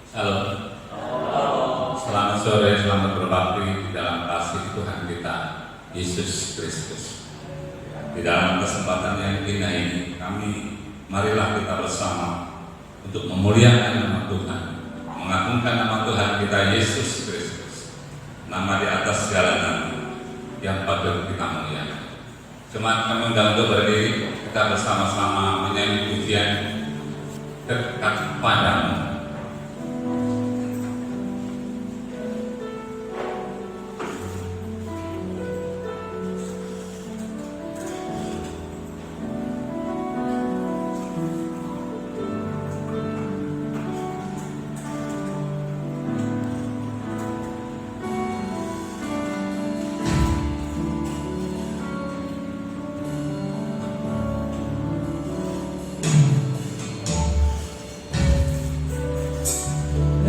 Halo, selamat sore, selamat berbakti di dalam kasih Tuhan kita, Yesus Kristus. Di dalam kesempatan yang indah ini, marilah kita bersama untuk memuliakan nama Tuhan, mengagungkan nama Tuhan kita, Yesus Kristus, nama di atas segala nama yang patut kita muliakan. Jemaat kami undang untuk berdiri, kita bersama-sama menyanyi pujian Dekat Padamu.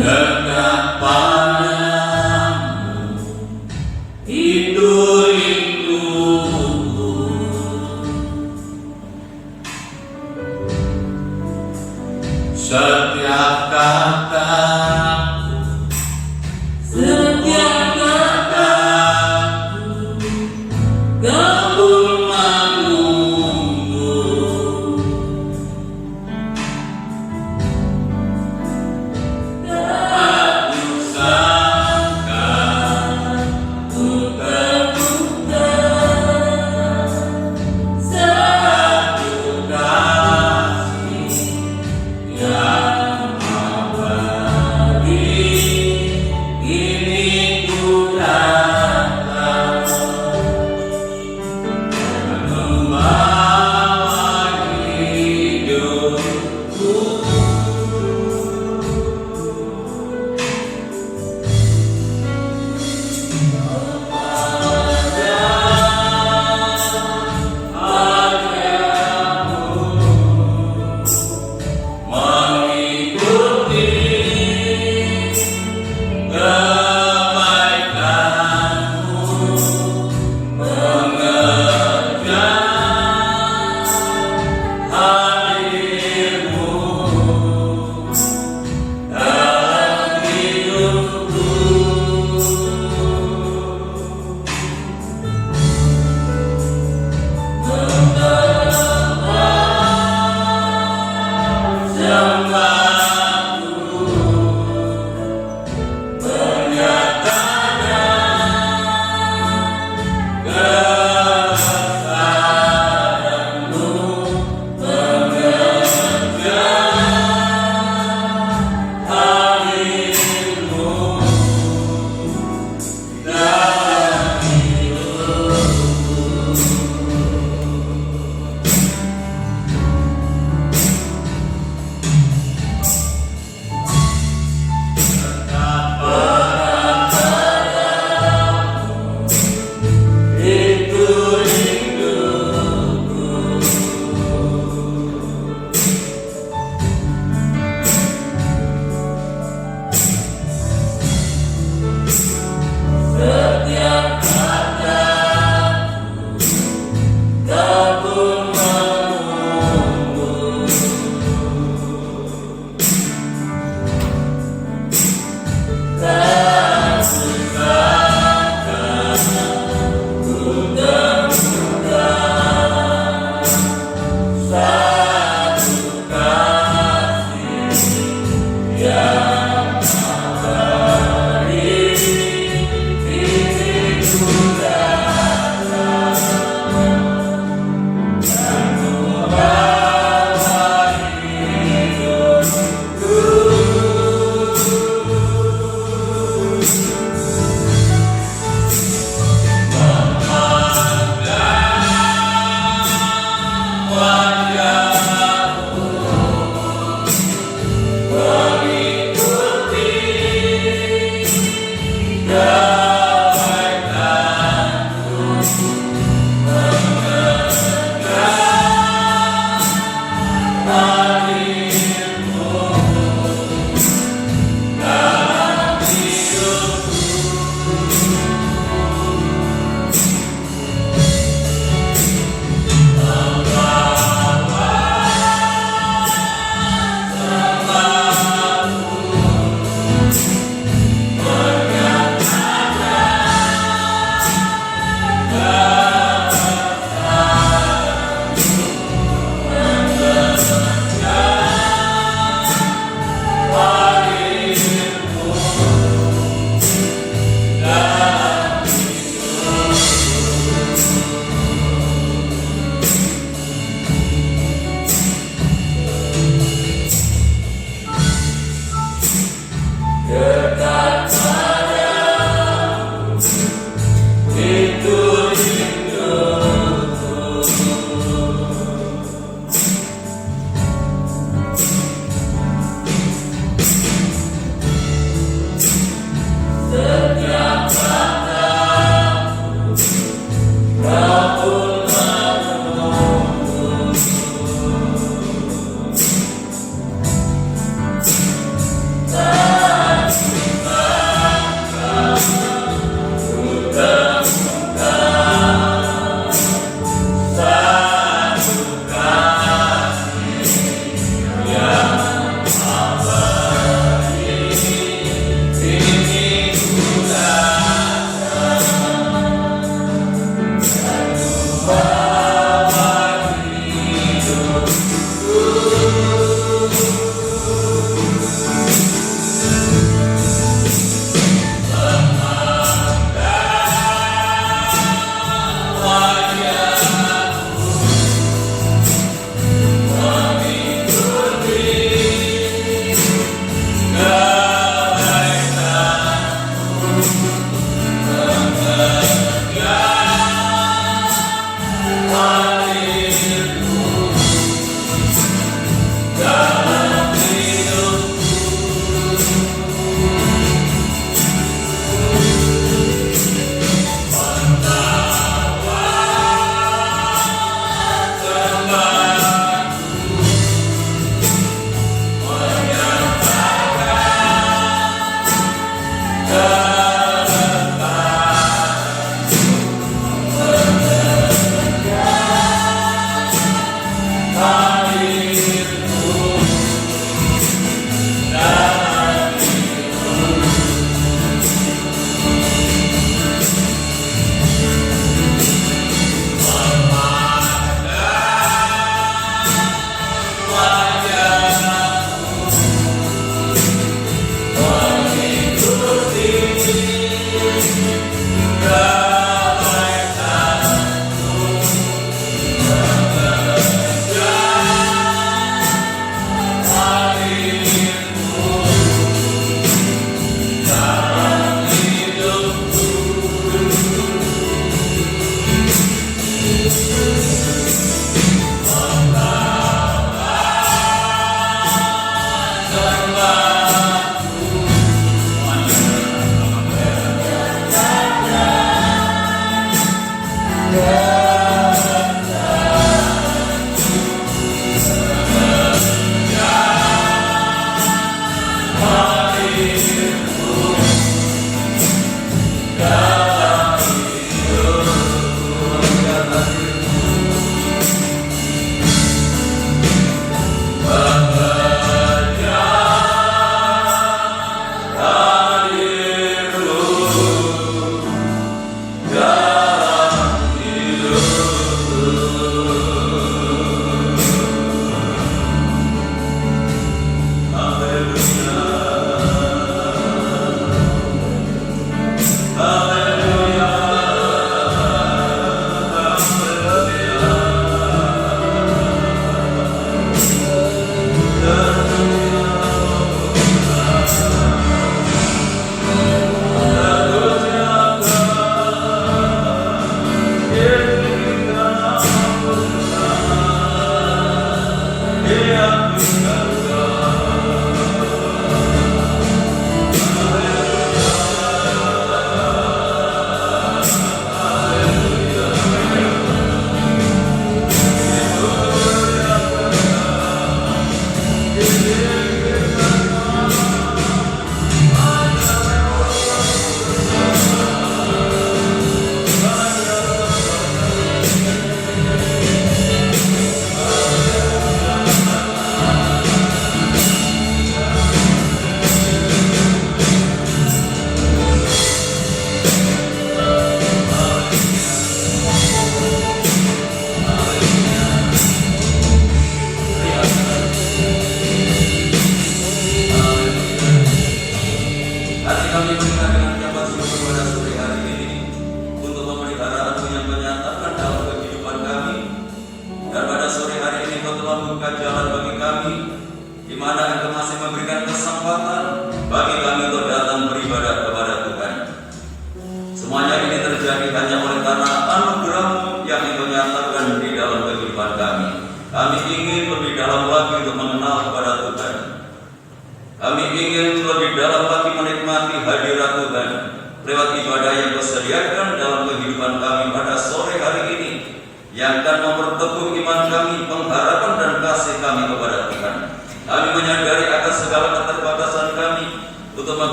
Yeah.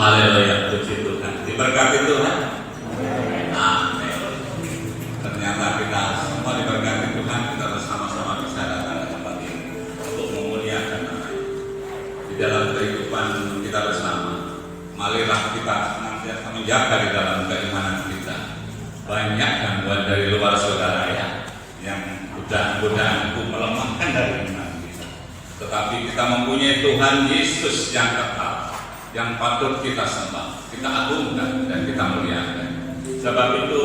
Haleluya, puji Tuhan. Diberkati Tuhan. Amin. Ternyata kita semua diberkati Tuhan. Kita bersama-sama bisa datang ke tempat ini untuk memuliakan nama-Nya. Di dalam kehidupan kita bersama, marilah kita senantiasa menjaga di dalam keimanan kita. Banyak gangguan dari luar saudara yang godaan-godaan itu melemahkan dari iman kita. Tetapi kita mempunyai Tuhan Yesus yang tetap, yang patut kita sembah, kita agungkan dan kita muliakan. Sebab itu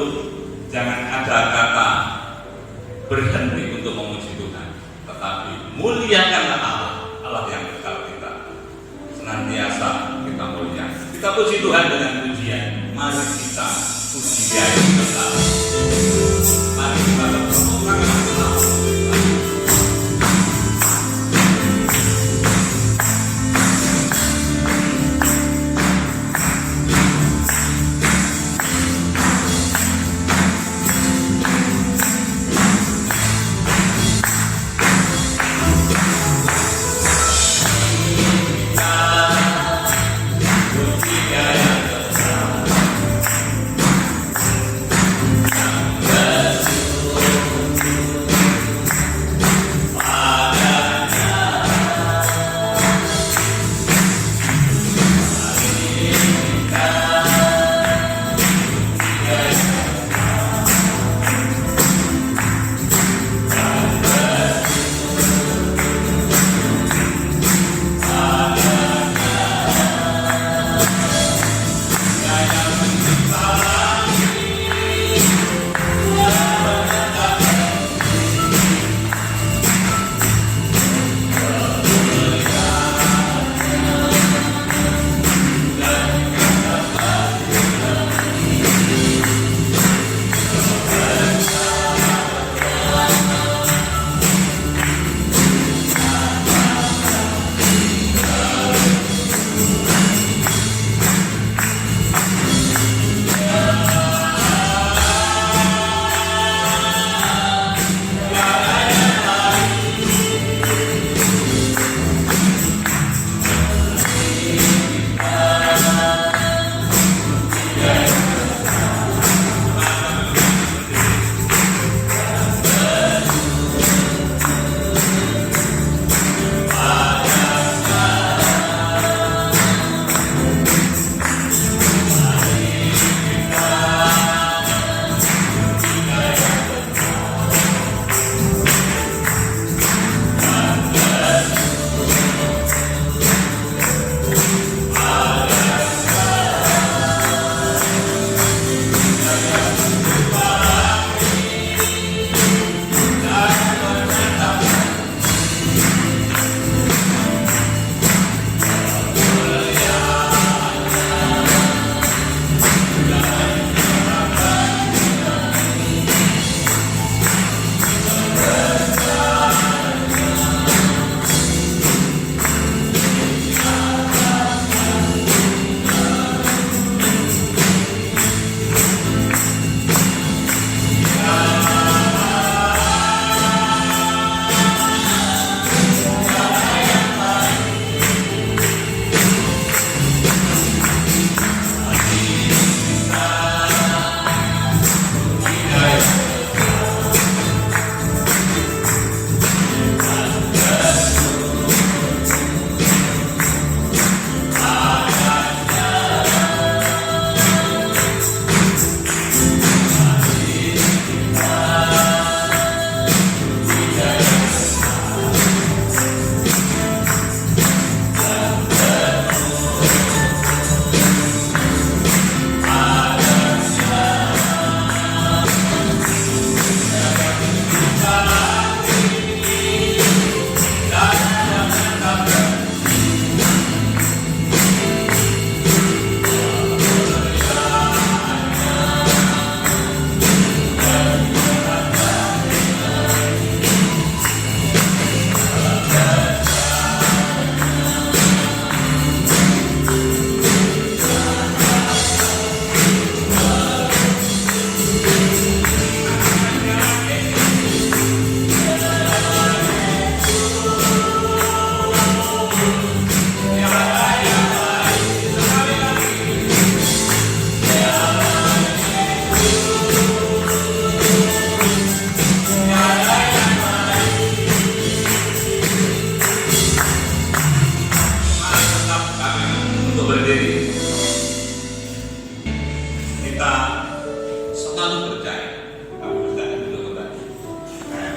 jangan ada kata berhenti untuk memuji Tuhan, tetapi muliakanlah Allah, Allah yang kekal kita. Senantiasa kita muliakan. Kita puji Tuhan dengan pujian. Mari kita puji Dia yang kekal. Mari kita bertepuk tangan bersama. Puji Dia yang kekal.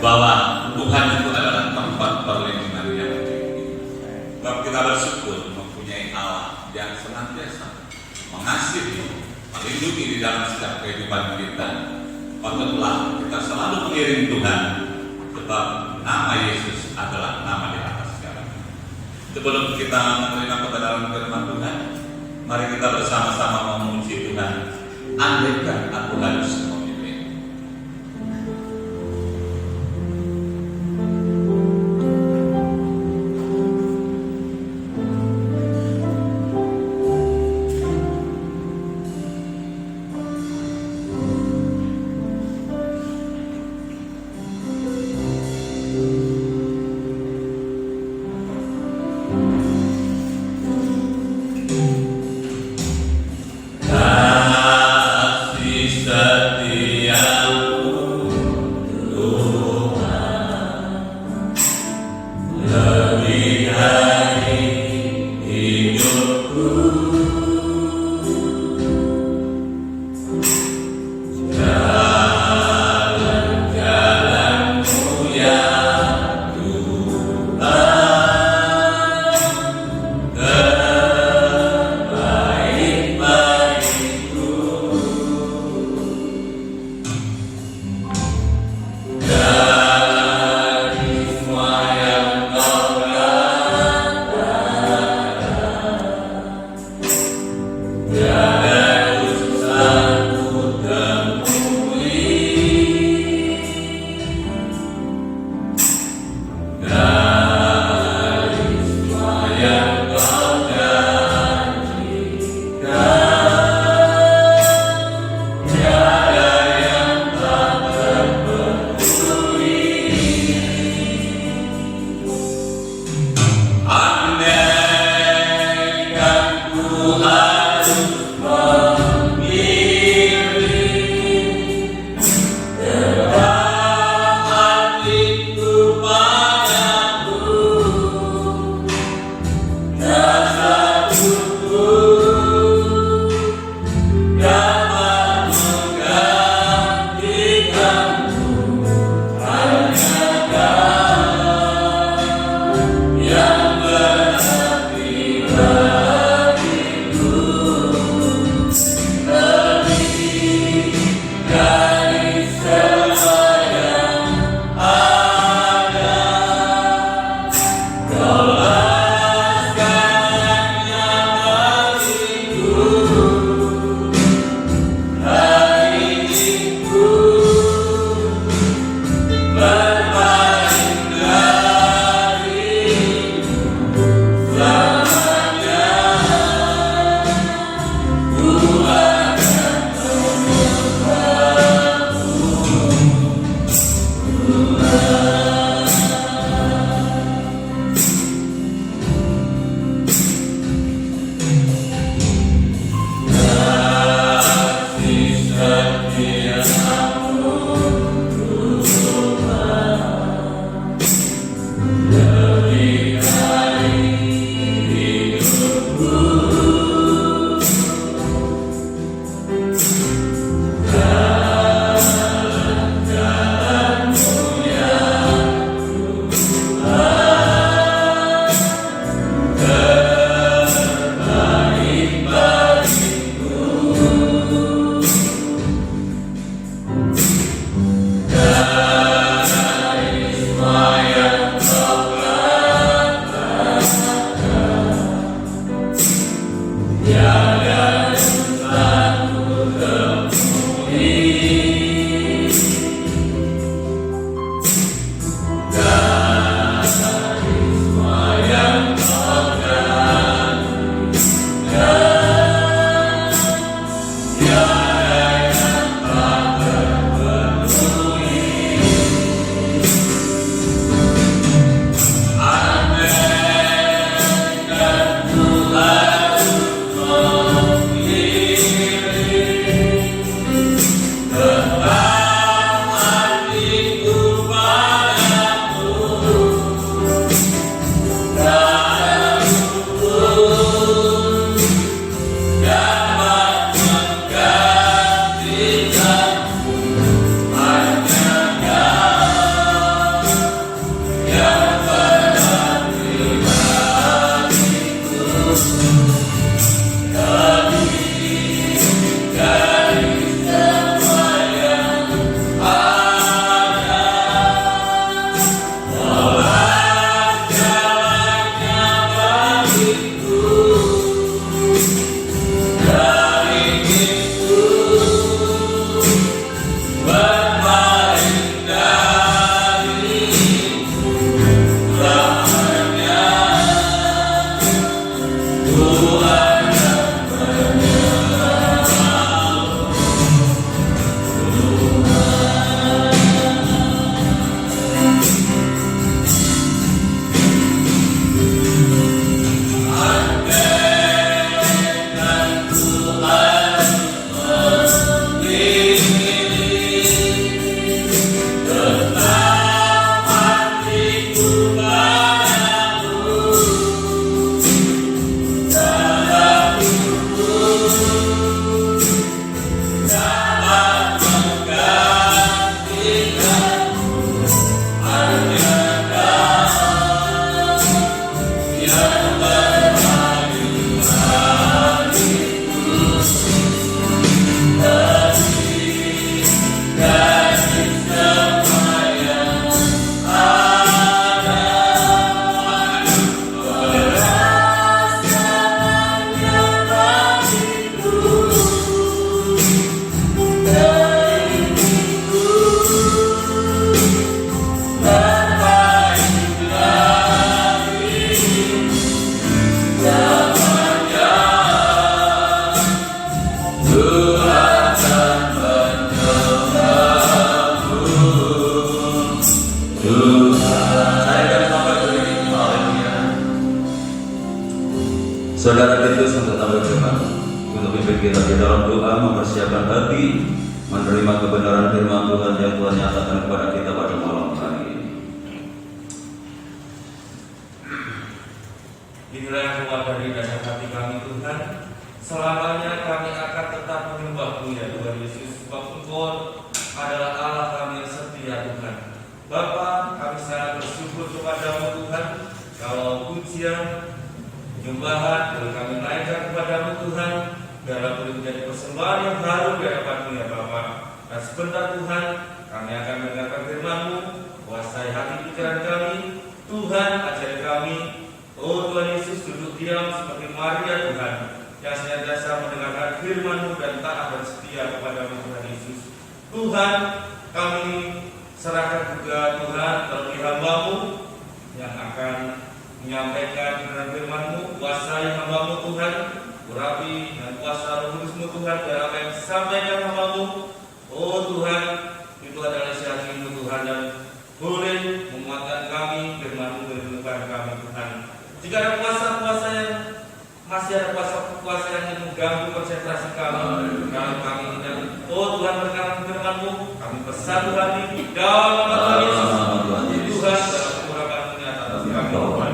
bahwa Tuhan itu adalah tempat perlindungan yang tinggi. Sebab kita bersyukur mempunyai Allah yang senantiasa mengasihi, melindungi di dalam setiap kehidupan kita. Patutlah kita selalu mengiring Tuhan, sebab nama Yesus adalah nama di atas segalanya. Sebelum kita menerima kebenaran firman Tuhan, mari kita bersama-sama memuji Tuhan. Andaikan aku harus memilih. Kasih setia Saudara Titus untuk tampil depan untuk pimpin kita di dalam doa mempersiapkan hati menerima kebenaran firman Tuhan yang Tuhan nyatakan kepada kita pada malam hari ini. Inilah yang keluar dari dasar hati kami Tuhan. Selamanya kami akan tetap menyembah-Mu ya Tuhan Yesus, sebab Engkau adalah Allah kami yang setia Tuhan. Bapa, kami sangat bersyukur kepada-Mu Tuhan. Kalau pujian, penyembahan boleh kami naikkan kepada-Mu Tuhan, dalam boleh menjadi persembahan yang baru di hadapan-Mu ya Bapa. Dan sebentar Tuhan, kami akan mendengarkan firman-Mu, kuasai hati pikiran kami. Tuhan, ajari kami. Oh Tuhan Yesus, duduk diam seperti Maria Tuhan, yang senantiasa mendengarkan firman-Mu dan taat dan setia kepada-Mu Tuhan Yesus. Tuhan, kami serahkan juga Tuhan terlebih hamba-Mu yang akan menyampaikan kebenaran firman-Mu. Kuasai hamba-Mu Tuhan, urapi dan kuasa Roh Kudus-Mu Tuhan, dan apa yang disampaikan hamba-Mu. Oh Tuhan, itu adalah isi hati-Mu Tuhan, dan boleh menguatkan kami, firman-Mu menumbuhkan kami Tuhan. Jika ada kuasa-kuasa yang masih ada kuasa-kuasa yang mengganggu konsentrasi kami, kalau kami tidak, oh Tuhan berkenan firman-Mu, kami pesan Tuhan ini dalam nama Yesus. Tuhan dalam kemurahan-Mu nyata atas kami.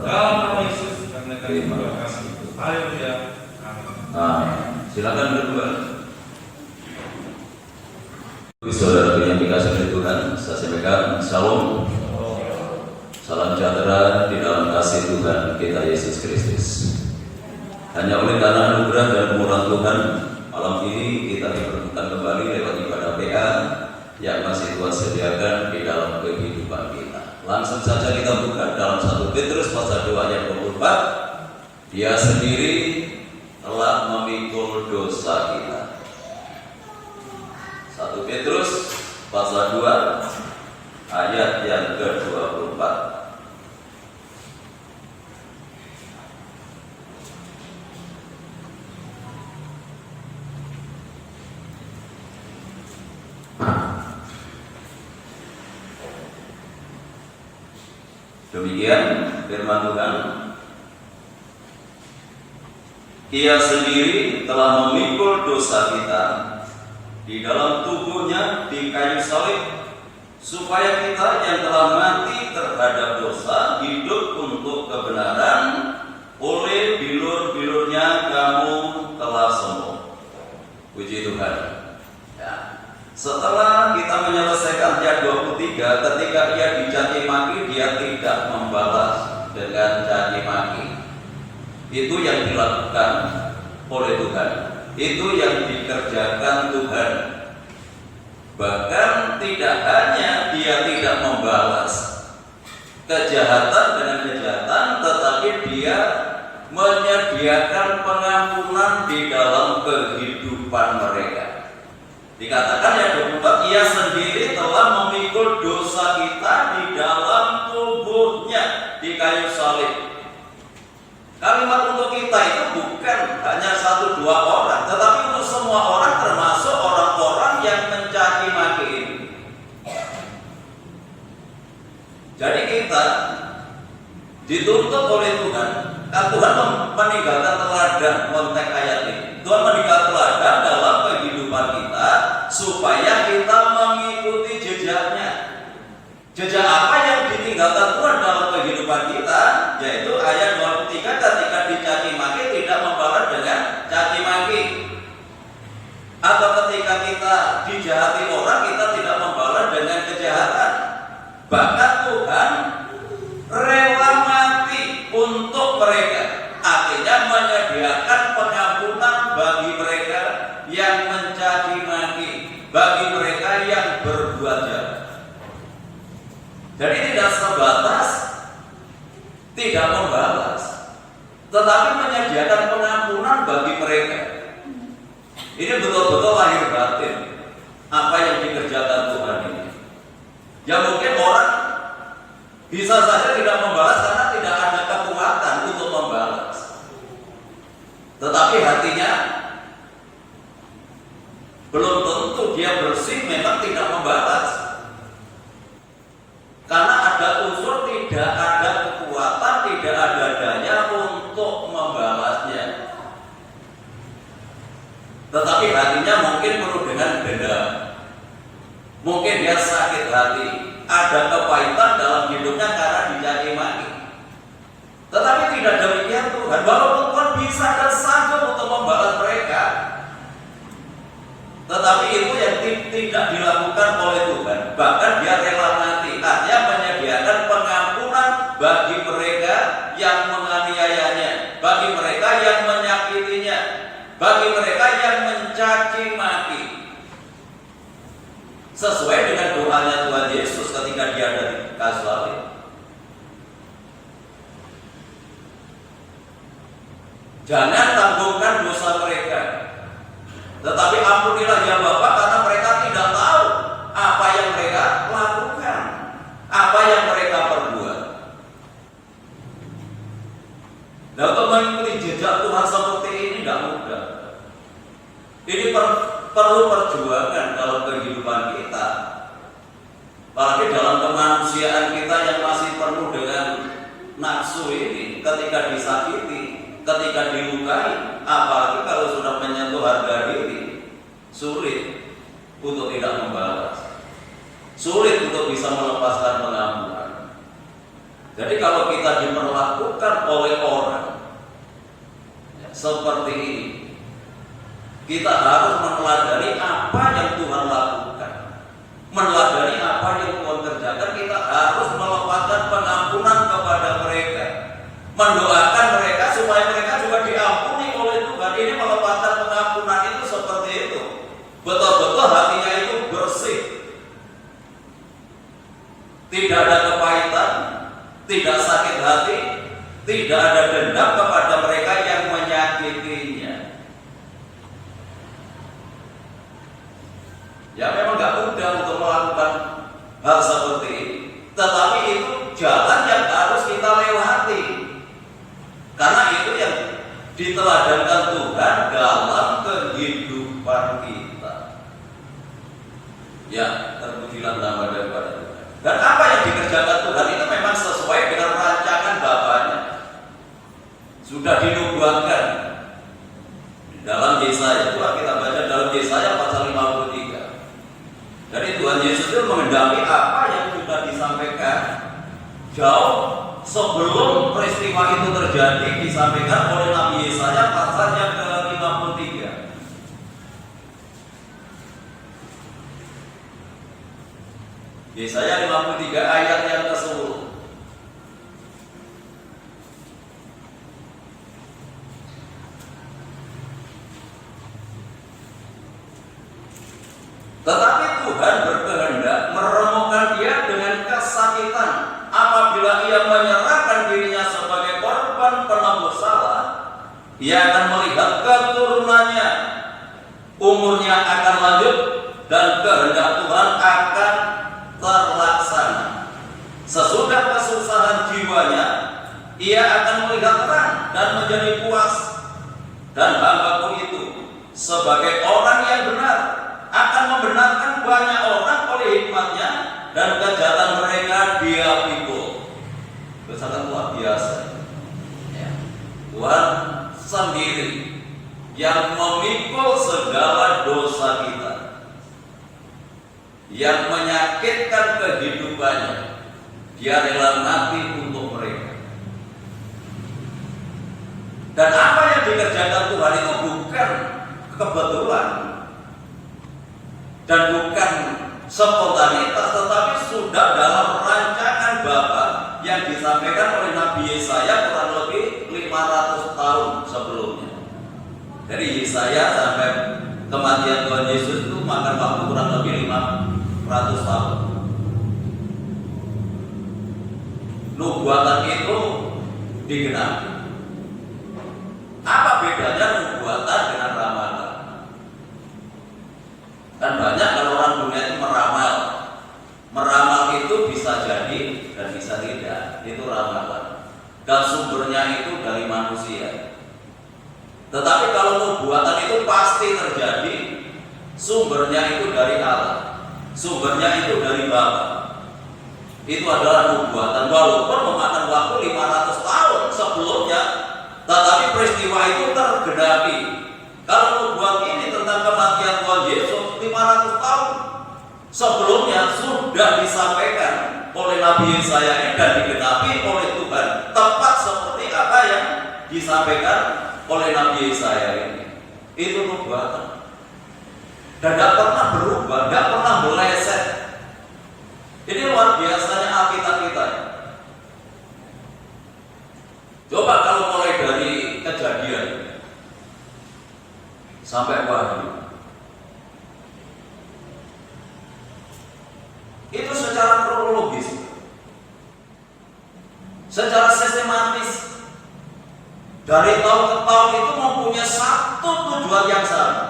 Dalam nama Yesus kami akan berdoa kami. Haleluya. Amin. Silakan berdua. Saudara yang dikasih oleh Tuhan, saya sampaikan Shalom. Salam sejahtera di dalam kasih Tuhan kita Yesus Kristus. Hanya oleh karena anugerah dan kemurahan Tuhan, malam ini kita dipertemukan kembali lewat ibadah PA yang masih Tuhan sediakan di dalam kehidupan kita. Langsung saja kita buka dalam 1 Petrus pasal 2 ayat 24. Dia sendiri telah memikul dosa kita. 1 Petrus pasal 2 ayat yang ke-24. Demikian firman Tuhan. Ia sendiri telah memikul dosa kita di dalam tubuhnya di kayu salib, supaya kita yang telah mati terhadap dosa hidup untuk kebenaran. Oleh bilur-bilurnya kamu telah sembuh. Puji Tuhan. Ya. Setelah kita menyelesaikan ayat 23, ketika ia dicaci maki, dia tidak membalas dengan caci maki. Itu yang dilakukan oleh Tuhan. Itu yang dikerjakan Tuhan. Bahkan tidak hanya dia tidak membalas kejahatan dengan kejahatan, tetapi dia menyediakan pengampunan di dalam kehidupan mereka. Dikatakan yang 24, ia sendiri telah memikul dosa kita di dalam tubuhnya di kayu salib. Kalimat untuk kita itu bukan hanya 1-2 orang, tetapi untuk semua orang, termasuk orang-orang yang mencaci maki ini. Jadi kita dituntut oleh Tuhan. Kan Tuhan meninggalkan teladan konteks ayat ini. Tuhan meninggalkan teladan dalam kehidupan kita supaya kita mengikuti jejaknya. Jejak apa yang ditinggalkan Tuhan dalam kehidupan kita? Yaitu ayat 23, ketika dicaci maki tidak membalas dengan caci maki. Atau ketika kita dijahati orang, kita tidak membalas dengan kejahatan. Bahkan Tuhan rela mati untuk mereka. Artinya menyediakan pengampunan bagi mereka yang mencaci maki, bagi mereka yang berbuat jahat. Jadi tidak sebatas tidak membalas, tetapi menyediakan pengampunan bagi mereka. Ini betul-betul lahir batin apa yang dikerjakan Tuhan ini. Ya mungkin orang bisa saja tidak membalas karena tidak ada kekuatan untuk membalas. Tetapi hatinya belum tentu dia bersih, memang tidak membalas. Karena ada unsur tidak ada kekuatan, tidak ada daya untuk membalas hati, ada kepahitan dalam hidupnya karena dicaci maki. Tetapi tidak demikian Tuhan, walaupun Tuhan bisa dan sanggup untuk membalas mereka, tetapi itu yang tidak dilakukan oleh Tuhan. Bahkan Dia rela mati, artinya menyediakan pengampunan bagi mereka yang menganiayanya, bagi mereka yang menyakitinya, bagi mereka yang mencaci maki. Sesuai dengan doanya Tuhan Yesus ketika Dia ada di kayu salib. Jangan tanggungkan dosa mereka, tetapi ampunilah ya Bapa, karena mereka tidak tahu apa yang mereka lakukan, apa yang mereka perbuat. Nah, untuk mengikuti jejak Tuhan seperti ini tidak mudah. Ini perlu perjuangan dalam kehidupan kita, apalagi dalam kemanusiaan kita yang masih penuh dengan nafsu ini. Ketika disakiti, ketika dilukai, apalagi kalau sudah menyentuh harga diri, sulit untuk tidak membalas, sulit untuk bisa melepaskan pengampunan. Jadi kalau kita diperlakukan oleh orang seperti ini, kita harus meneladani apa yang Tuhan lakukan, meneladani apa yang Tuhan kerjakan. Kita harus melepaskan pengampunan kepada mereka, mendoakan mereka supaya mereka juga diampuni oleh Tuhan. Ini melepaskan pengampunan itu seperti itu, betul-betul hatinya itu bersih, tidak ada kepahitan, tidak sakit hati, tidak ada dendam kepada mereka yang menyakitinya. Ya memang gak mudah untuk melakukan hal seperti ini, tetapi itu jalan yang harus kita lewati, karena itu yang diteladankan Tuhan dalam kehidupan kita. Ya, terpujilah nama daripada Tuhan. Dan apa yang dikerjakan Tuhan itu memang sesuai dengan rancangan Bapaknya. Sudah dinubuatkan dalam Yesaya. Coba kita baca dalam Yesaya pasal 53. Jadi Tuhan Yesus itu menghendaki apa yang sudah disampaikan jauh sebelum peristiwa itu terjadi, disampaikan oleh Nabi Yesaya pasal yang ke-53. Yesaya 53 ayat yang ke-10. Tetapi Tuhan berkehendak meremukkan dia dengan kesakitan apabila ia menyerahkan dirinya sebagai korban penebus salah. Ia akan melihat keturunannya, umurnya akan lanjut, dan kehendak Tuhan akan terlaksana. Sesudah kesusahan jiwanya, ia akan melihat terang dan menjadi puas. Dan hambaku itu sebagai orang yang benar akan membenarkan banyak orang oleh hikmatnya, dan kejahatan mereka Dia pikul. Itu sangat luar biasa. Ya. Tuhan sendiri yang memikul segala dosa kita, yang menyakitkan kehidupannya. Dia rela mati untuk mereka. Dan apa yang dikerjakan Tuhan itu bukan kebetulan dan bukan spontanitas, tetapi sudah dalam rancangan Bapa yang disampaikan oleh Nabi Yesaya kurang lebih 500 tahun sebelumnya. Dari Yesaya sampai kematian Tuhan Yesus itu makan waktu kurang lebih 500 tahun. Nubuatan itu digenapi. Apa bedanya nubuatan dengan ramalan? Kan banyak kalau orang dunia itu meramal. Meramal itu bisa jadi dan bisa tidak. Itu ramalan. Dan sumbernya itu dari manusia. Tetapi kalau nubuatan itu pasti terjadi, sumbernya itu dari Allah, sumbernya itu dari Bapa. Itu adalah nubuatan, walaupun memakan waktu 500 tahun sebelumnya, tetapi peristiwa itu tergenapi. Kalau nubuat ini tentang kematian Tuhan Yesus 500 tahun sebelumnya sudah sudah disampaikan oleh Nabi Yesaya ini dan digenapi oleh Tuhan tepat seperti apa yang disampaikan oleh Nabi Yesaya ini. Itu nubuatan dan tidak pernah berubah, tidak pernah meleset. Ini luar biasanya Alkitab kita. Coba kalau mulai dari Kejadian sampai Wahyu, itu secara kronologis, secara sistematis, dari tahun ke tahun itu mempunyai satu tujuan yang sama,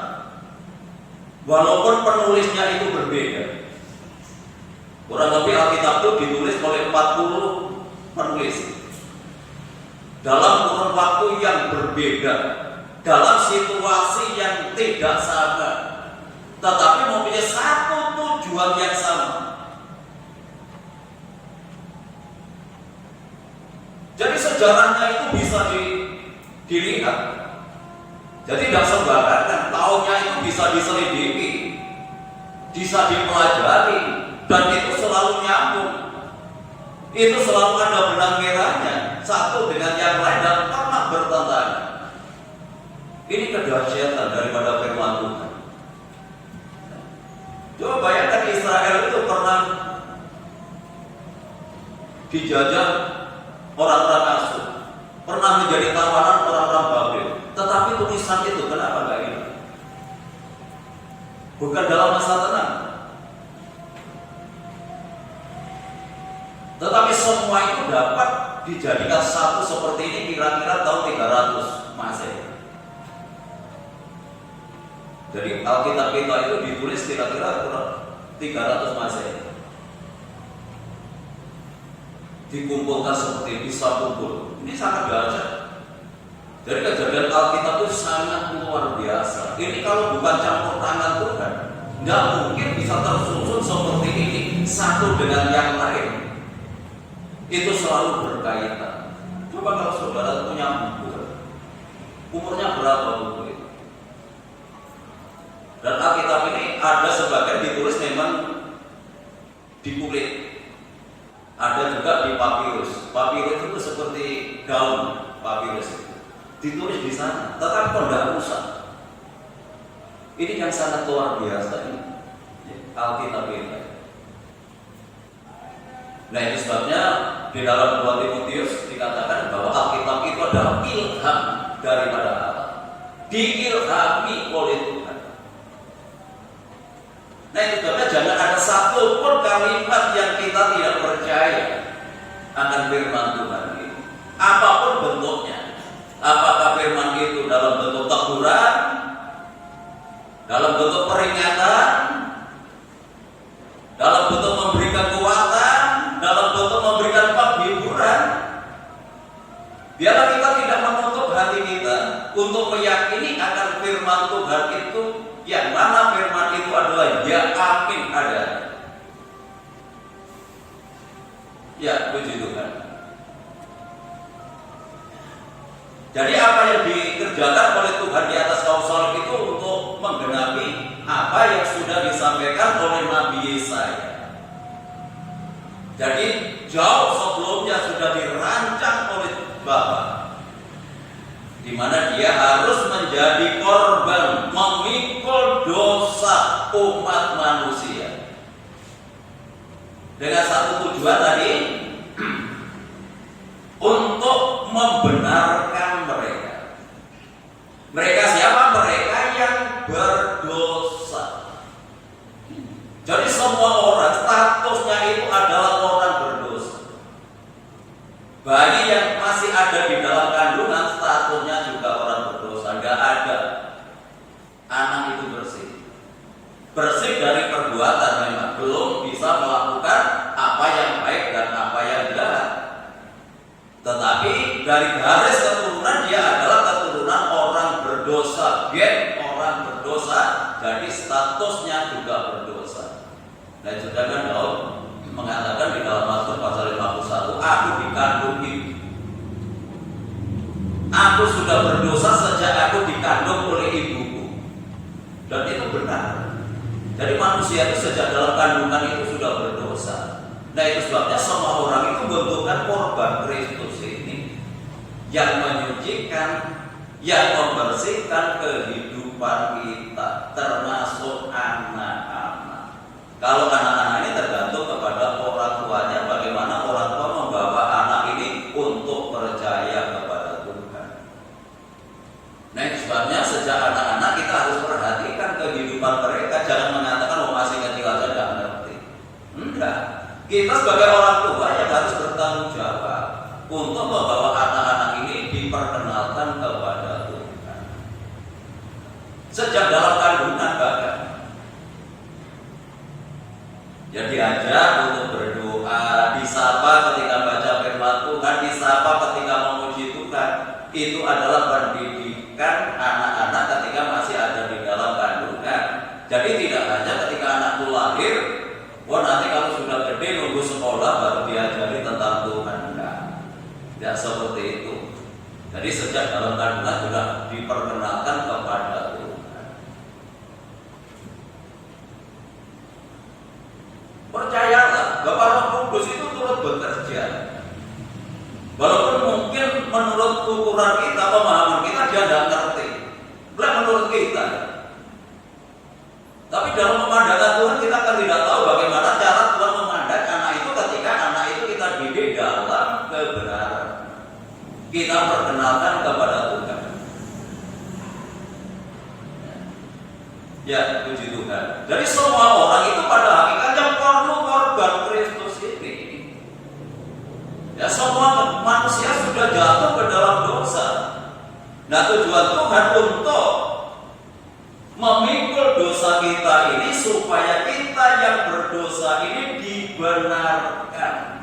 walaupun penulisnya itu berbeda. Kurang lebih Alkitab itu ditulis oleh 40 penulis dalam kurun waktu yang berbeda, dalam situasi yang tidak sama, tetapi mempunyai satu tujuan yang sama. Jadi sejarahnya itu bisa dilihat. Jadi tidak sembarangan, tahunnya itu bisa diselidiki, bisa dipelajari, dan itu selalu nyambung. Itu selalu ada benang merahnya, satu dengan yang lain dan pernah bertentangan. Ini kedahsyatan daripada firman Tuhan. Coba bayangkan Israel itu pernah dijajah orang-orang Asur, pernah menjadi tawanan orang-orang Babel. Tetapi tulisan itu kenapa enggak hilang? Bukan dalam masa tenang, tetapi semua itu dapat dijadikan satu seperti ini kira-kira tahun 300 Masehi. Jadi Alkitab kita itu ditulis kira-kira 300 Masehi. Dikumpulkan seperti ini, bisa kumpul. Ini sangat dahsyat. Jadi kejadian Alkitab itu sangat luar biasa. Ini kalau bukan campur tangan Tuhan, nggak mungkin bisa tersusun seperti ini satu dengan yang lain. Itu selalu berkaitan. Coba kalau saudara punya buku, umurnya berapa buku itu? Dan Alkitab ini ada sebagian ditulis memang di kulit, ada juga di papirus. Papirus itu seperti gaun papirus itu. Ditulis di sana, tetapi kalau tidak rusak. Ini yang sangat luar biasa ini Alkitab ini. Nah itu sebabnya di dalam 2 Timotius dikatakan bahwa Alkitab itu adalah ilham daripada Allah, diilhami oleh Tuhan. Nah itu sebabnya jangan ada satu pun kalimat yang kita tidak percaya akan firman Tuhan ini, apapun bentuknya. Apakah firman itu dalam bentuk teguran, dalam bentuk peringatan, dalam bentuk memberikan kekuatan, dalam bentuk memberikan penghiburan. Biarlah kita tidak menutup hati kita untuk meyakini akan firman Tuhan itu, yang mana firman itu adalah ya amin ada. Ya puji Tuhan. Jadi apa yang dikerjakan oleh Tuhan di atas kaum salib itu untuk menggenapi apa yang sudah disampaikan oleh Nabi Yesaya. Jadi jauh sebelumnya sudah dirancang oleh Bapa, di mana dia harus menjadi korban memikul dosa umat manusia. Dengan satu tujuan tadi, untuk membenarkan mereka. Mereka siapa? Mereka yang berdosa. Jadi semua orang statusnya itu adalah orang berdosa. Bayi yang masih ada di dalam kandungan statusnya juga orang berdosa. Enggak ada anak itu bersih. Bersih dari perbuatan memang, belum bisa melakukan apa yang baik dan apa yang jahat. Tetapi dari garis keturunan dia adalah keturunan orang berdosa, gen orang berdosa, jadi statusnya juga berdosa. Dan sedangkan Daud mengatakan di dalam Mazmur pasal 51, aku dikandung ibu. Aku sudah berdosa sejak aku dikandung oleh ibuku. Dan itu benar. Jadi manusia itu sejak dalam kandungan itu sudah berdosa. Nah itu sebabnya semua orang itu membutuhkan korban Kristus ini yang menyucikan, yang membersihkan kehidupan kita, termasuk anak-anak. Kalau anak-anak ini tergantung kepada orang tuanya, bagaimana orang tua membawa anak ini untuk percaya kepada Tuhan. Nah itu sebabnya sejak anak-anak kita harus perhatikan kehidupan mereka. Jangan mengatakan masih kecil aja tidak ngerti. Enggak. Kita sebagai orang tua yang harus bertanggung jawab untuk membawa anak-anak ini diperkenalkan kepada Tuhan. Sejak dalam kandungan bahkan. Ya diajak untuk berdoa, disapa ketika baca firman Tuhan, disapa ketika memuji Tuhan. Itu adalah pendidikan anak-anak ketika masih ada di dalam kandungan. Jadi tidak hanya ketika anakku lahir, wah nanti kalau sudah gede nunggu sekolah baru diajari tentang Tuhan. Enggak. Tidak seperti itu. Jadi sejak dalam kandungan sudah diperkenalkan kepada Tuhan. Percayalah bahwa Roh Kudus itu turut bekerja. Walaupun mungkin menurut ukuran kita, pemahaman kita dia tidak ngerti. Bukan menurut kita. Tapi dalam pemandangan Tuhan kita kan tidak tahu bagaimana cara Tuhan memandang anak itu ketika anak itu kita didik dalam kebenaran. Kita perkenalkan kepada Tuhan. Ya, puji Tuhan. Jadi semua orang itu pada hakikatnya perlu korban Kristus ini. Ya, semua manusia sudah jatuh ke dalam dosa. Nah, tujuan Tuhan untuk memikul dosa kita ini supaya kita yang berdosa ini dibenarkan.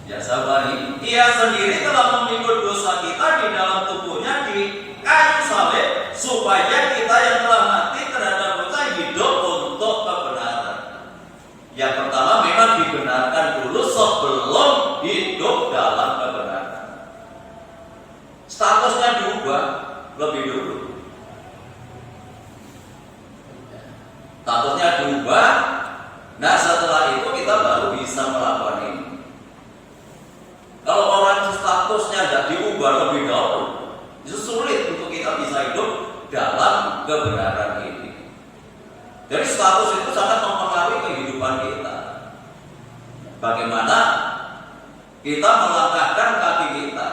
Ya sahabat, Ia sendiri telah memikul dosa kita di dalam tubuhnya di kayu salib supaya kita yang telah mati terhadap dosa hidup untuk kebenaran. Yang pertama memang dibenarkan dulu sebelum hidup dalam kebenaran. Statusnya diubah lebih dulu. Statusnya diubah. Nah setelah itu kita baru bisa melakukan ini. Kalau orang statusnya tidak diubah lebih dahulu, itu sulit untuk kita bisa hidup dalam kebenaran ini. Jadi status itu sangat mempengaruhi kehidupan kita. Bagaimana kita melangkahkan kaki kita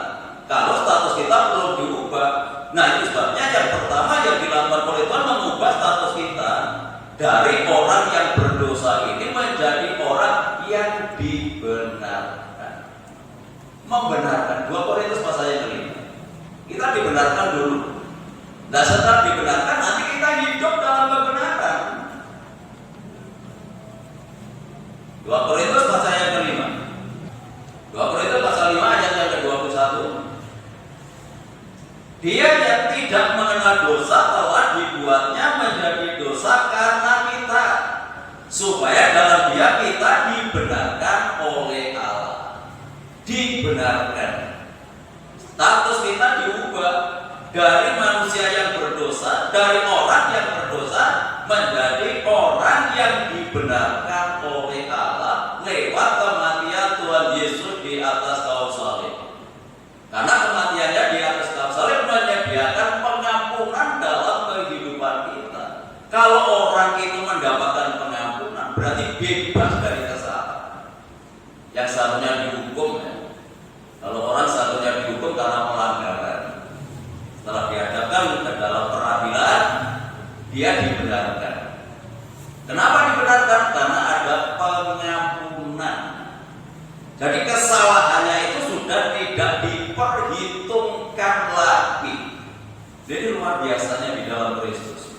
kalau status kita belum diubah. Nah itu sebabnya yang pertama yang dilakukan oleh Tuhan mengubah status kita dari orang yang berdosa ini menjadi orang yang dibenarkan. Membenarkan. 2 Korintus pasal yang kelima. Kita dibenarkan dulu. Nah setelah dibenarkan nanti kita hidup dalam kebenaran. 2 Korintus pasal yang kelima. 2 Korintus pasal 5 ayat yang ke-21. Dia yang tidak mengenal dosa telah dibuatnya menjadi dosa karena kita, supaya dalam Dia kita dibenarkan oleh Allah. Dibenarkan. Status kita diubah dari manusia yang berdosa, dari orang yang berdosa menjadi orang yang dibenarkan oleh Allah lewat kematian Tuhan Yesus di atas kayu salib. Karena kematiannya di atas kayu salib menyediakan pengampunan dalam kehidupan kita. Kalau orang itu mendapatkan pengampunan, berarti bebas dari kesalahan yang seharusnya dihukum. Kalau orang seharusnya dihukum karena pelanggaran, setelah dihadapkan ke dalam peradilan, dia dibenarkan. Kenapa dibenarkan? Karena ada pengampunan. Jadi kesalahannya itu sudah tidak diperhitungkan lagi. Jadi luar biasanya di dalam Kristus.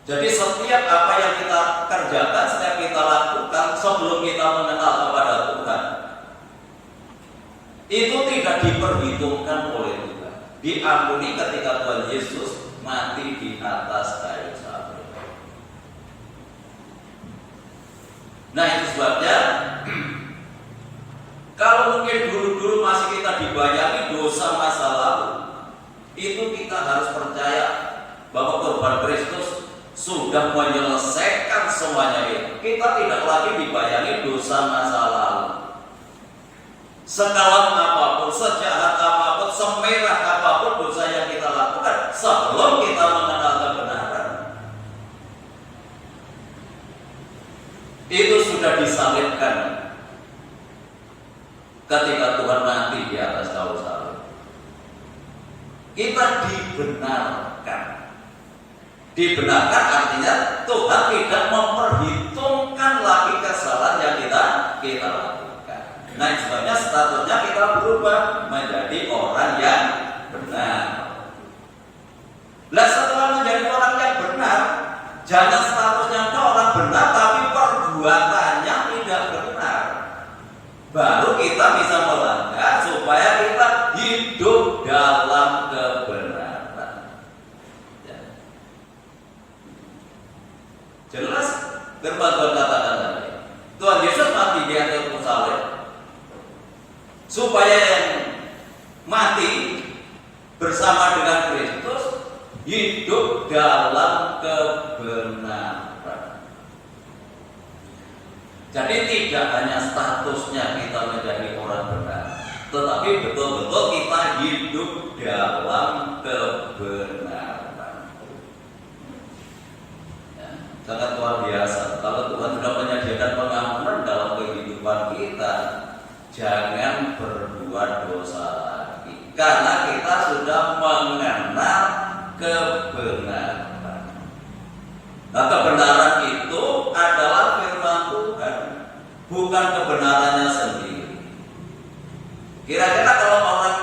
Jadi setiap apa yang kita kerjakan, setiap kita lakukan sebelum kita mengenal kepada Tuhan, itu tidak diperhitungkan oleh Tuhan. Diampuni ketika Tuhan Yesus mati di atas kayu salib. Nah itu sebabnya kalau mungkin dulu-dulu masih kita dibayangi dosa masa lalu, itu kita harus percaya bahwa korban Kristus sudah menyelesaikan semuanya itu, kita tidak lagi dibayangi dosa masa lalu. Sekalam apapun, sejahat apapun, semerah apapun dosa yang kita lakukan sebelum kita mengenal kebenaran, itu sudah disalibkan ketika Tuhan mati di atas kayu salib. Kita dibenarkan. Dibenarkan artinya Tuhan tidak memperhitungkan lagi kesalahan yang kita lakukan. Nah, sebabnya statusnya kita berubah menjadi orang yang benar. Nah, setelah menjadi orang yang benar, jangan statusnya orang benar tapi perbuatannya tidak benar. Baru kita bisa melangkah supaya kita hidup dalam kebenaran. Ya. Jelas firman Tuhan katakan tadi, Tuhan Yesus mati di atas kayu salib supaya yang mati bersama dengan Kristus hidup dalam kebenaran. Jadi tidak hanya statusnya kita menjadi orang benar, tetapi betul-betul kita hidup dalam kebenaran. Ya, sangat luar biasa. Kalau Tuhan sudah menyediakan pengampunan dalam kehidupan kita, jangan berbuat dosa lagi, karena kita sudah mengenal kebenaran. Nah, kebenaran itu adalah firman Tuhan, bukan kebenarannya sendiri. Kira-kira kalau orang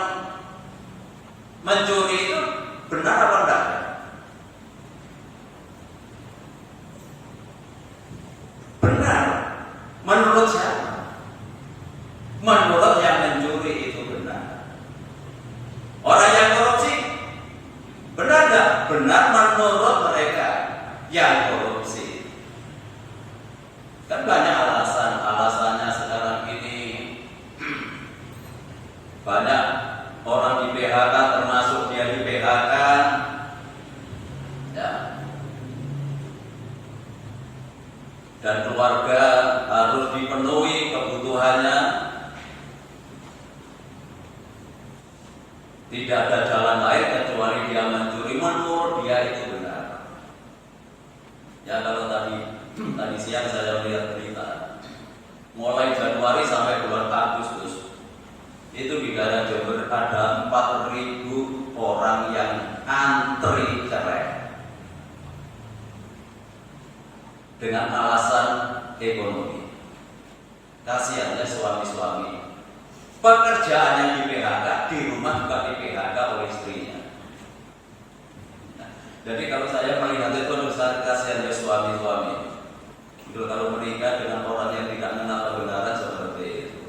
mencuri itu benar apa enggak? Benar. Menurut siapa? Menurut yang mencuri itu benar. Orang yang korupsi benar enggak? Benar menurut mereka yang korupsi. Kan banyak alasannya sekarang ini. Banyak orang di PHK, termasuk dia di PHK, ya. Dan keluarga harus dipenuhi kebutuhannya. Tidak ada jalan lain kecuali dia mencuri. Menurut dia itu benar. Ya, kalau tadi siang saya melihat berita, mulai Januari sampai bulan Agustus itu di daerah Jember ada 4.000 orang yang antri cerai dengan alasan ekonomi. Kasihannya suami-suami, pekerjaannya di PHK, di rumah juga di PHK oleh istrinya. Jadi kalau saya melihat itu besar kasihan ya suami-suami. Itu kalau menikah dengan orang yang tidak mengenal kebenaran seperti itu.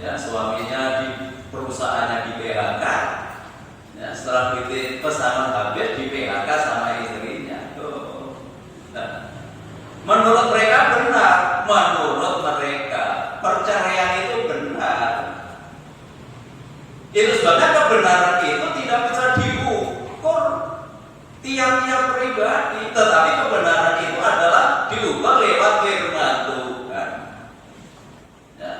Ya, suaminya di perusahaannya di PHK. Ya, setelah duit pesangon habis di PHK sama istrinya. Nah, menurut mereka benar, menurut mereka perceraian itu benar. Itu sebabnya kebenaran itu tidak bisa diukur tiap-tiap pribadi, tetapi kebenaran itu adalah diukur lewat firman Tuhan. Ya.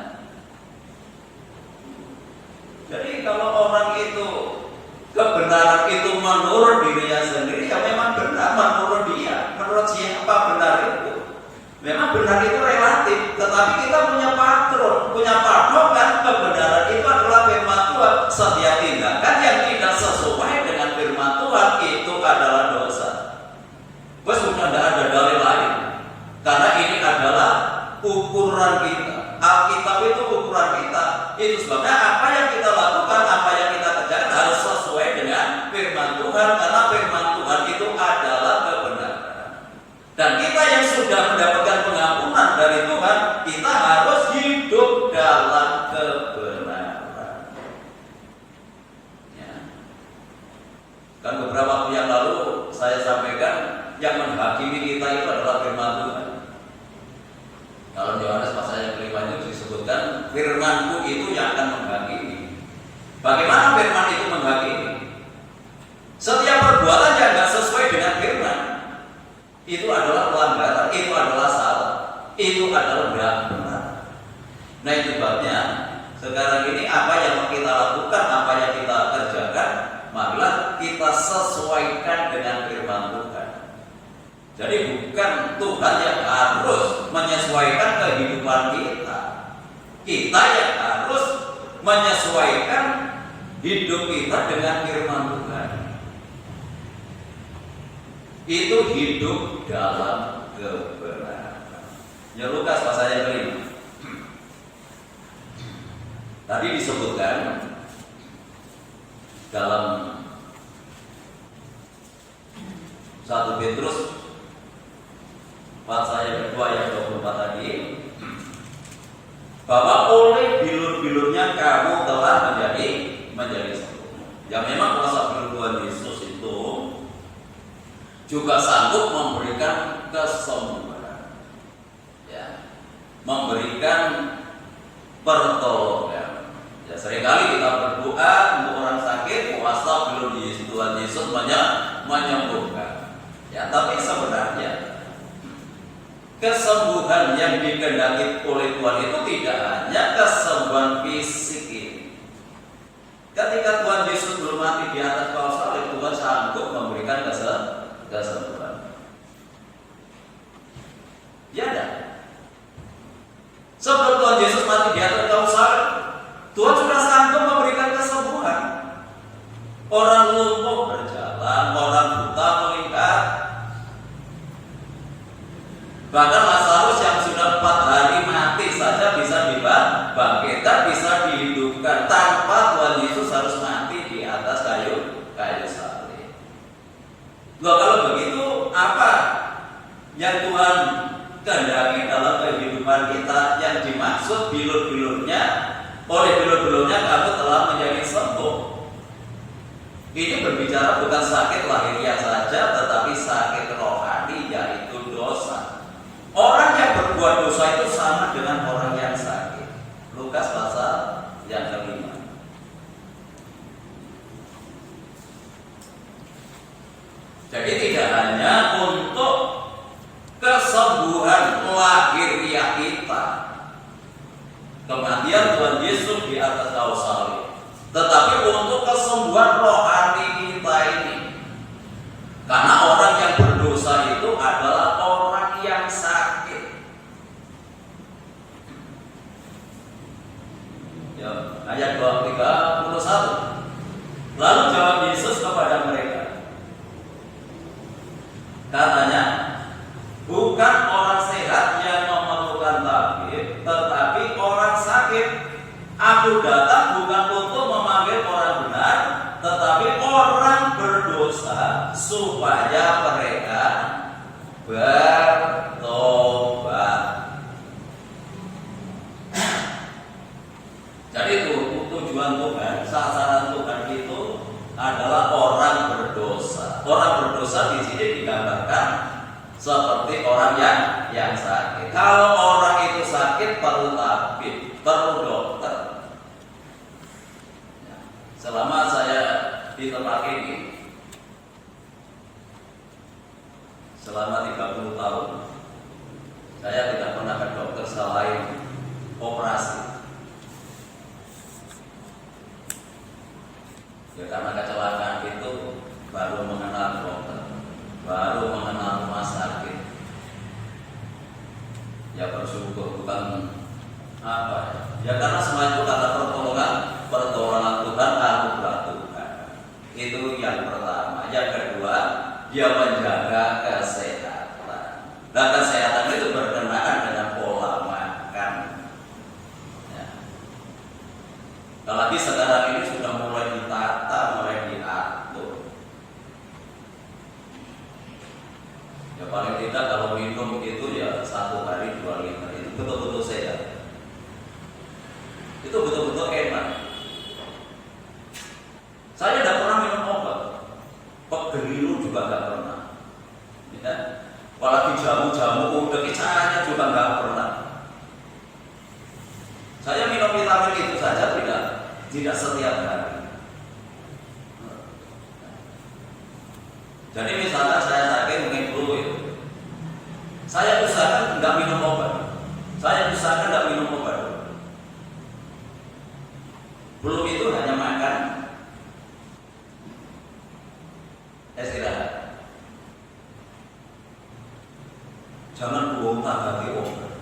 Jadi kalau orang itu kebenaran itu menurut dirinya sendiri, ya memang benar menurut dia. Menurut siapa benar itu? Memang benar itu relatif, tetapi kita punya patron, punya patokan. Kebenaran itu adalah firman Tuhan. Setiap tindakan yang tidak sesuai dengan firman Tuhan itu adalah dosa. Bos, sudah tidak ada dalil lain, karena ini adalah ukuran kita. Alkitab itu ukuran kita. Itu sebabnya apa yang kita lakukan, apa yang kita kerjakan harus sesuai dengan firman Tuhan, karena firman Tuhan itu adalah kebenaran. Dan kita yang sudah mendapatkan pengampunan dari Tuhan, kita harus hidup dalam kebenaran. Ya. Kan beberapa waktu yang lalu saya sampaikan, yang menghakimi kita itu adalah firman Tuhan. Kalau Yohanes pasal yang kelima itu disebutkan, firman-Ku itu yang akan menghakimi. Bagaimana firman itu menghakimi? Setiap perbuatan yang tidak sesuai dengan firman sekarang ini apa yang mau kita lakukan, apa yang kita kerjakan, marilah kita sesuaikan dengan firman Tuhan. Jadi bukan Tuhan yang harus menyesuaikan kehidupan kita. Kita yang harus menyesuaikan hidup kita dengan firman Tuhan. Itu hidup dalam kebenaran. Ya Lukas pasal yang kelima. Tadi disebutkan dalam 1 Petrus pasal yang kedua ayat 24 tadi, bahwa oleh bilur-bilurnya kamu telah menjadi sempurna. Ya memang kuasa bilur Tuhan Yesus itu juga sanggup memberikan kesembuhan, ya, memberikan pertolongan. Ya, seringkali kita berdoa untuk orang sakit, kuasa bilur Tuhan Yesus menyembuhkan. Ya, tapi sebenarnya kesembuhan yang dikehendaki oleh Tuhan itu tidak hanya kesembuhan fisik ini. Ketika Tuhan Yesus belum mati di atas kayu salib, Tuhan sanggup memberikan kesembuhan. Ya ada. Sebelum Tuhan Yesus mati di atas kayu salib, Tuhan sudah sanggup memberikan kesembuhan. Orang lumpuh berjalan, orang buta melihat. Bahkan Lazarus yang sudah 4 hari mati saja bisa dibangkitkan, bisa dihidupkan tanpa Tuhan Yesus harus mati di atas kayu salib. Loh, kalau begitu apa yang Tuhan kehendaki dalam kehidupan kita yang dimaksud bilur-bilurnya, oleh bilur-bilurnya kamu telah menjadi sembuh? Ini berbicara bukan sakit lahiriah saja, tetapi sakit rohani, yaitu dosa. Orang yang berbuat dosa itu sama dengan orang yang sakit. Lukas pasal yang kelima. Jadi tidak hanya untuk kesembuhan lahiriah kita, kematian Tuhan Yesus di atas kayu salib, tetapi untuk kesembuhan rohani kita ini. Karena orang yang berdosa itu adalah orang yang sakit. Ya, ayat 31. Lalu jawab Yesus kepada mereka, katanya, bukan orang sehat yang memerlukan tabib, tetapi orang sakit. Aku datang bukan untuk memanggil orang benar, tetapi orang berdosa, supaya mereka bertobat. Jadi itu tujuan Tuhan, sasaran Tuhan itu adalah orang berdosa. Orang berdosa di sini digambarkan seperti orang yang sakit. Kalau orang itu sakit perlu tabib, perlu dokter. Selama saya di tempat ini, selama 30 tahun, saya tidak pernah ke dokter selain operasi. Ya, karena kecelakaan itu baru mengenal dokter, baru mengenal rumah sakit. Ya bersyukur, bukan apa ya? Ya karena semua itu kata pertolongan Tuhan, anugerah Tuhan. Itu yang pertama. Yang kedua, dia menjaga kesehatan. Nah, kesehatan itu berkenaan dengan pola makan. Ya. Apalagi sekarang ini sudah mulai ditata, mulai diatur. Ya paling tidak kalau minum itu ya 1 hari 2 liter, itu betul-betul sehat. Itu betul-betul enak. Saya tidak pernah minum obat, pegeliru juga tidak pernah. Ya. Apalagi jamu-jamu udah caranya juga nggak pernah. Saya minum vitamin itu saja tidak setiap hari. Jadi misalnya saya sakit mungkin flu itu, saya usahakan nggak minum obat. Saya usahakan nggak minum obat. Jangan bongkar hati orang.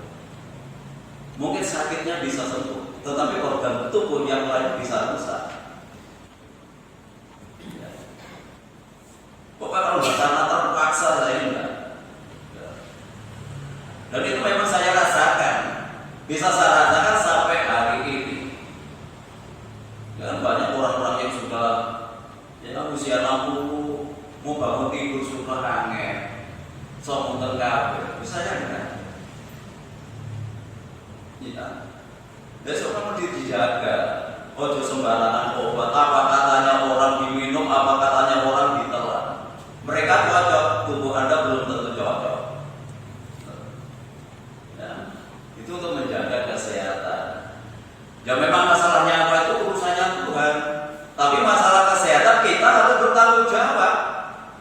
Mungkin sakitnya bisa sembuh, tetapi organ tubuh yang lain bisa rusak. Ya. Pokoknya kalau karena terpaksa saya enggak. Ya. Dan itu memang saya rasakan. Bisa saya rasakan sampai hari ini. Ya, banyak orang-orang yang sudah usia 60 mau bangun tidur sudah kangen, sombong tengah, saya enggak. Ya, besok kamu dijaga. Ojo sembarangan obat. Apa katanya orang diminum, apa katanya orang ditelan. Mereka cocok, tubuh Anda belum tentu cocok. Ya, itu untuk menjaga kesehatan. Ya memang masalahnya apa itu urusannya Tuhan. Tapi masalah kesehatan kita harus bertanggung jawab.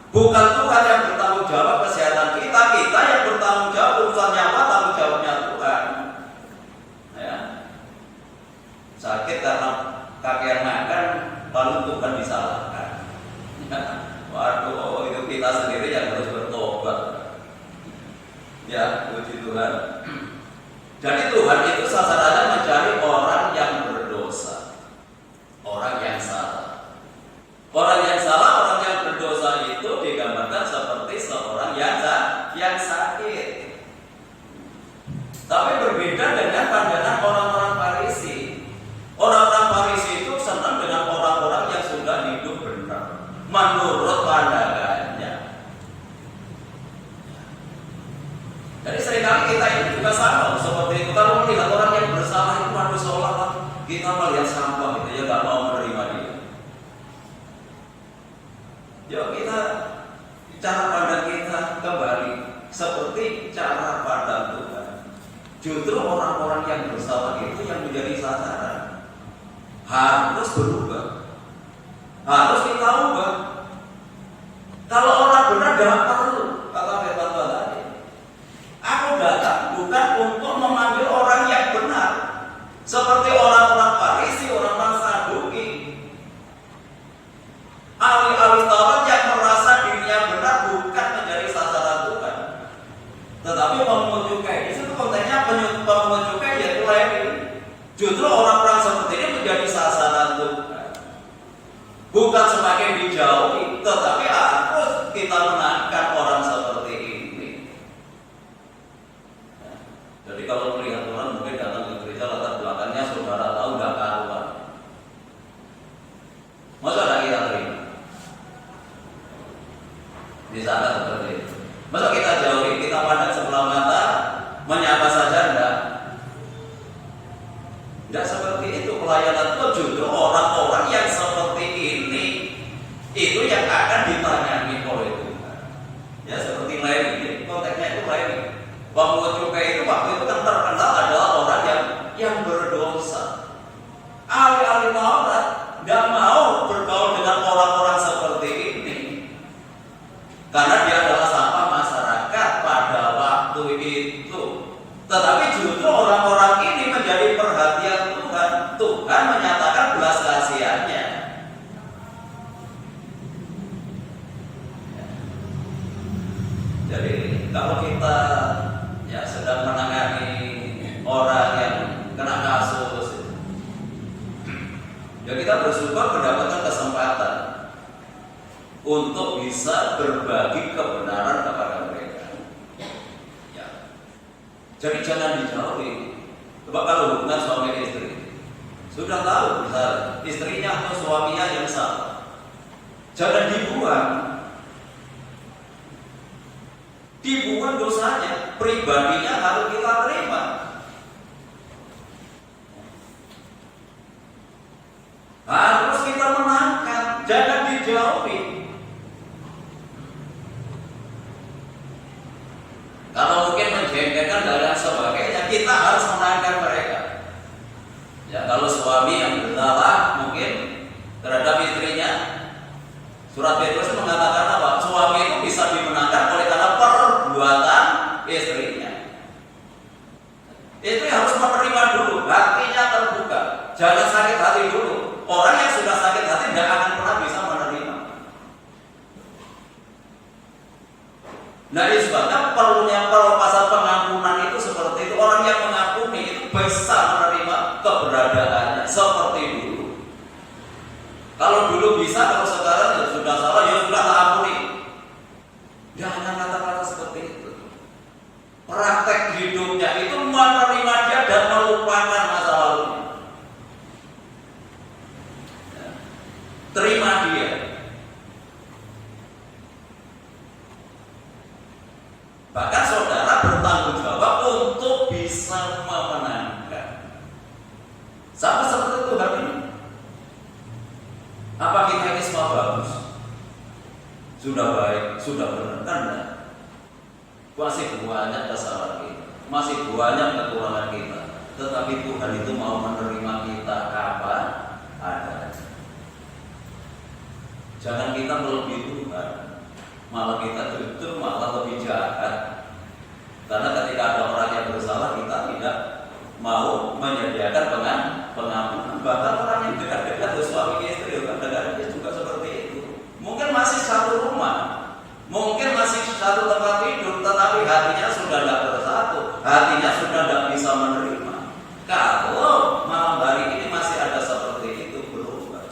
Bukan Tuhan yang bertanggung jawab kesehatan kita, kita yang bertanggung jawab urusan nyawa, tanggung jawabnya Tuhan. Ya. Sakit karena kakean makan, lalu Tuhan disalahkan. Ya. Waduh, itu kita sendiri yang harus bertobat. Ya, puji Tuhan. Jadi Tuhan itu sasarannya mencari orang yang berdosa, orang yang salah. Orang yang salah, orang yang berdosa itu digambarkan seperti seorang yang sakit. Tapi berbeda dengan pandangan orang-orang Farisi. Orang-orang Farisi itu senang dengan orang-orang yang sudah hidup benar menurut pandangannya. Jadi seringkali kita ini juga sama seperti itu. Kalau melihat orang yang bersalah itu harus seolah kita melihat sampah gitu ya, nggak mau menerima dia. Ya kita cara pandang kita kembali seperti cara pandang Tuhan. Justru orang-orang yang bersalah itu yang menjadi sasaran. Harus berubah, harus kita ubah. Kalau orang benar jangan perlu, kata firman Tuhan tadi. Aku datang bukan untuk memanggil orang yang benar, seperti orang-orang Farisi, orang-orang Saduki, ahli-ahli Taurat yang merasa dirinya benar bukan menjadi sasaran Tuhan, tetapi pemungut cukai. Di situ konteksnya pemungut cukai yaitu Lewi. Justru orang-orang seperti ini menjadi sasaran Tuhan, bukan semakin dijauhi, tetapi harus kita menangkan orang seperti ini. Jadi kalau melihat orang mungkin datang ke gereja latar belakangnya saudara tahu nggak karuan, masa tidak kita terima? Di sana seperti itu. Masa kita jauhi, kita pandang sebelah mata, menyapa saja enggak? Enggak seperti itu. Pelayanan itu justru orang-orang yang seperti ini itu yang akan ditanyai oleh Tuhan. Ya seperti Lewi, konteksnya itu Lewi. Pemungut cukai itu waktu itu kan terkenal adalah orang yang berdosa. Ahli-ahli Taurat nggak mau bergaul dengan orang-orang seperti ini karena dia adalah sampah masyarakat pada waktu itu. Tetapi justru orang-orang ini menjadi perhatian Tuhan. Tuhan menyatakan belas kasihannya. Jadi kalau kita sedang menangani orang yang kena kasus, ya kita bersyukur mendapatkan kesempatan untuk bisa berbagi kebenaran kepada mereka. Ya. Jadi jangan dijauhi. Coba kalau hubungan suami istri, sudah tahu misalnya istrinya atau suaminya yang salah, jangan dibuang. Dibuang dosanya, pribadinya harus kita terima. Harus kita menangkan, jangan dijauhi. Kalau mungkin menjengkelkan dan lain sebagainya, kita harus menangkan mereka. Ya kalau suami yang bersalah mungkin terhadap istrinya, surat Petrus mengatakan apa? Suami itu bisa dimenangkan oleh karena perbuatan istrinya. Istri harus menerima dulu, hatinya terbuka, jangan sakit hati dulu. Orang yang sudah sakit hati tidak akan pernah bisa menerima. Nah, ini sebabnya perlunya perlepasan Dia hanya kata-kata seperti itu. Praktek hidupnya itu menerima dia dan melupakan masa lalunya. Ya. Terima dia. Bahkan saudara bertanggung jawab untuk bisa memenangkan. Sama seperti Tuhan ini. Apa kita ini semua bagus? Sudah baik, sudah benar, kan? Masih banyak kesalahan kita, masih banyak kekurangan kita. Tetapi Tuhan itu mau menerima kita kapan ada. Jangan kita melebihi Tuhan, malah kita justru malah lebih jahat. Karena ketika ada orang yang bersalah, kita tidak mau menyediakan pengampunan. Bahkan orang yang dekat-dekat suami istri, kadang-kadang dia juga seperti itu. Mungkin masih satu rumah, mungkin masih satu tempat tidur, tetapi hatinya sudah tidak bersatu, hatinya sudah tidak bisa menerima. Kalau malam hari ini masih ada seperti itu, berubah.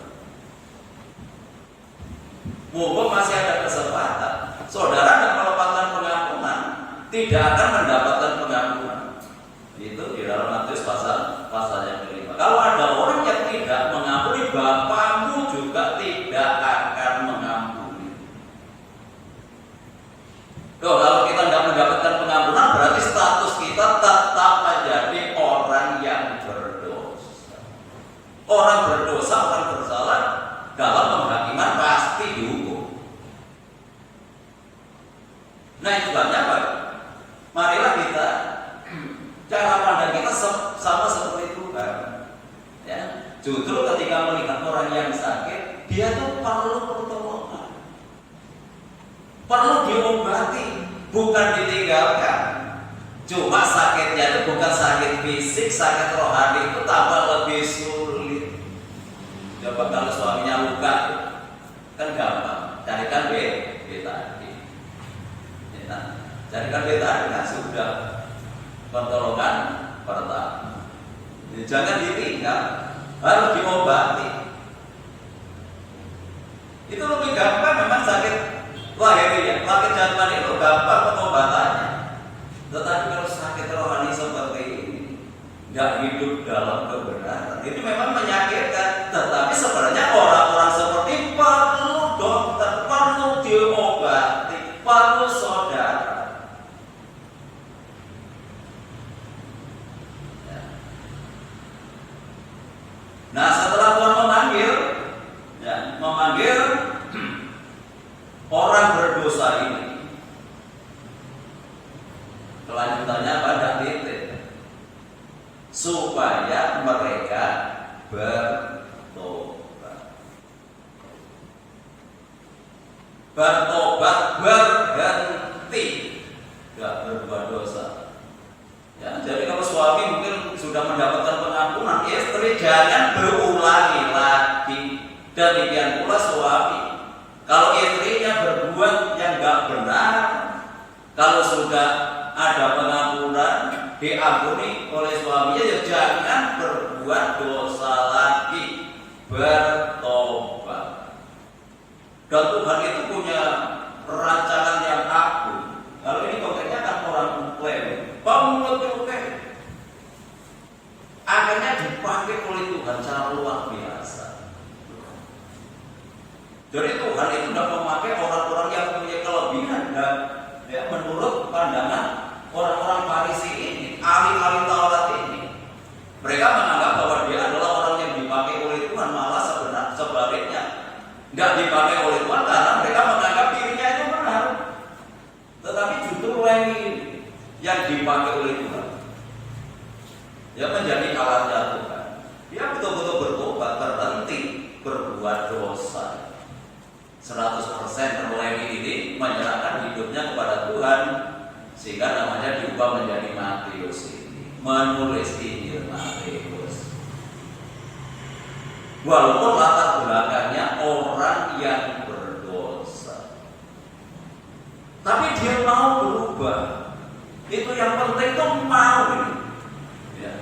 Mumpung masih ada kesempatan, saudara tidak melepaskan pengampunan, tidak akan mendapatkan pengampunan. Itu di dalam Matius pasal yang kelima. Kalau ada orang yang tidak mengampuni, Bapamu juga tidak akan mengampuni. Kalau kita tidak mendapatkan pengampunan, berarti status kita tetap menjadi orang yang berdosa. Orang berdosa, orang bersalah dalam penghakiman pasti dihukum. Nah, itu sebabnya apa? Marilah kita cara pandang kita sama seperti Tuhan. Ya, justru ketika melihat orang yang sakit, dia tuh perlu pertolongan, perlu diobati, bukan ditinggalkan. Cuma sakitnya itu bukan sakit fisik, sakit rohani itu tambah lebih sulit. Coba kalau suaminya luka, kan gampang, carikan betadin. Ya, carikan betadin, kan sudah. Pertolongan pertama. Jangan ditinggal, harus diobati. Itu lebih gampang memang sakit lahiriah, sakit jantung itu gampang pengobatannya. Tetapi kalau sakit rohani seperti ini, nggak hidup dalam kebenaran, itu memang menyakitkan. Tetapi sebenarnya orang-orang seperti perlu dokter, perlu diobati, perlu saudara. Nah, setelah Tuhan memanggil orang berdosa ini, kelanjutannya pada titik supaya mereka bertobat, berhenti, tidak berbuat dosa. Ya, jadi kalau suami mungkin sudah mendapatkan pengampunan, istri jangan berulangi lagi. Demikian pula suami, kalau istrinya berbuat yang nggak benar, kalau sudah ada pengampunan, diampuni oleh suaminya, ya jangan berbuat dosa lagi, bertobat. Dan Tuhan itu punya rancangan yang agung. Kalau ini konkretnya kan orang muklim, pemungut cukai, akhirnya dipakai oleh Tuhan secara luar biasa. Jadi Tuhan itu tidak memakai orang-orang yang punya kelebihan dan ya, menurut pandangan orang-orang Farisi ini, ahli-ahli Taurat ini, mereka menganggap bahwa dia adalah orang yang dipakai oleh Tuhan, malah sebaliknya tidak dipakai oleh Tuhan karena mereka menganggap dirinya itu benar. Tetapi justru ini yang dipakai oleh Tuhan, yang menjadi alatnya Tuhan. Dia betul-betul bertobat, berhenti berbuat dosa. 100% Lewi ini menyerahkan hidupnya kepada Tuhan, sehingga namanya diubah menjadi Matius ini, menulis Injil Matius. Walaupun latar belakangnya orang yang berdosa, tapi dia mau berubah. Itu yang penting tuh mau. Ya.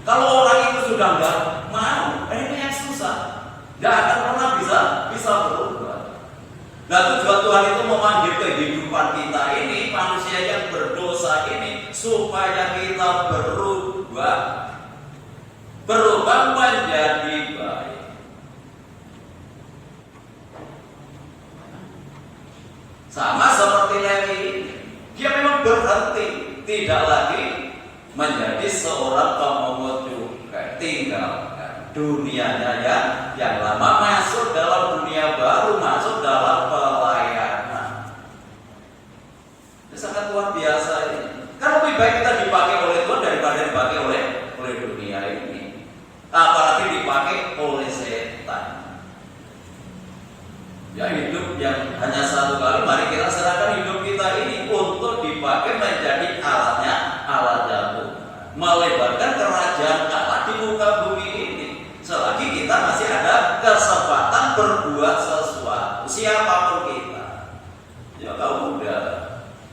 Kalau orang itu sudah nggak mau, ini yang susah, nggak akan pernah bisa berubah. Nah, tujuan Tuhan itu memanggil kehidupan kehidupan kita ini, manusia yang berdosa ini, supaya kita berubah menjadi baik. Sama seperti Lewi ini, dia memang berhenti, tidak lagi menjadi seorang pemungut cukai, tinggalkan dunianya yang lama, masuk dalam dunia baru, masuk dalam pelayanan. Ini sangat luar biasa ini. Kan lebih baik kita dipakai oleh Tuhan daripada dipakai oleh dunia ini, apalagi dipakai oleh setan. Ya, hidup yang hanya satu kali, mari kita serahkan hidup kita ini untuk dipakai menjadi alat Tuhan, melebarkan kerajaan Allah di muka bumi ini. Selagi kita masih ada kesempatan berbuat sesuatu, siapapun kita. Ya, kaum muda,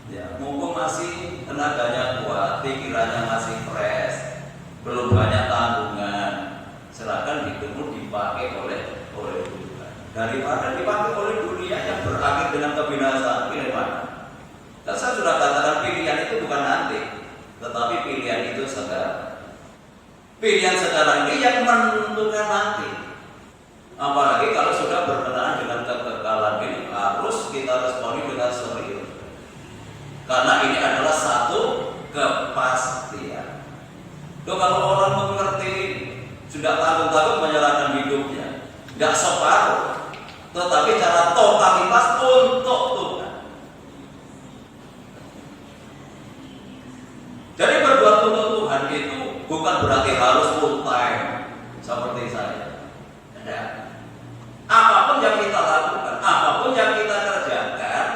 ya, mumpung masih tenaganya kuat, pikirannya masih fresh, belum banyak tanggungan, serahkan hidupmu dipakai oleh Tuhan. Daripada dipakai oleh dunia yang berakhir dengan kebinasaan, pilih mana? Dan saya sudah katakan pilihan itu bukan nanti, tetapi pilihan itu sekarang. Pilihan sekarang ini yang menentukan nanti. Apalagi kalau sudah berkenaan dengan kekekalan ini, harus kita responi dengan serius. Karena ini adalah satu kepastian. Tuh, kalau orang mengerti, sudah tanggung-tanggung menyerahkan hidupnya, nggak separuh, tetapi cara totalitas untuk Tuhan. Jadi berbuat untuk Tuhan itu bukan berarti harus full time seperti saya. Tidak. Apapun yang kita lakukan, apapun yang kita kerjakan,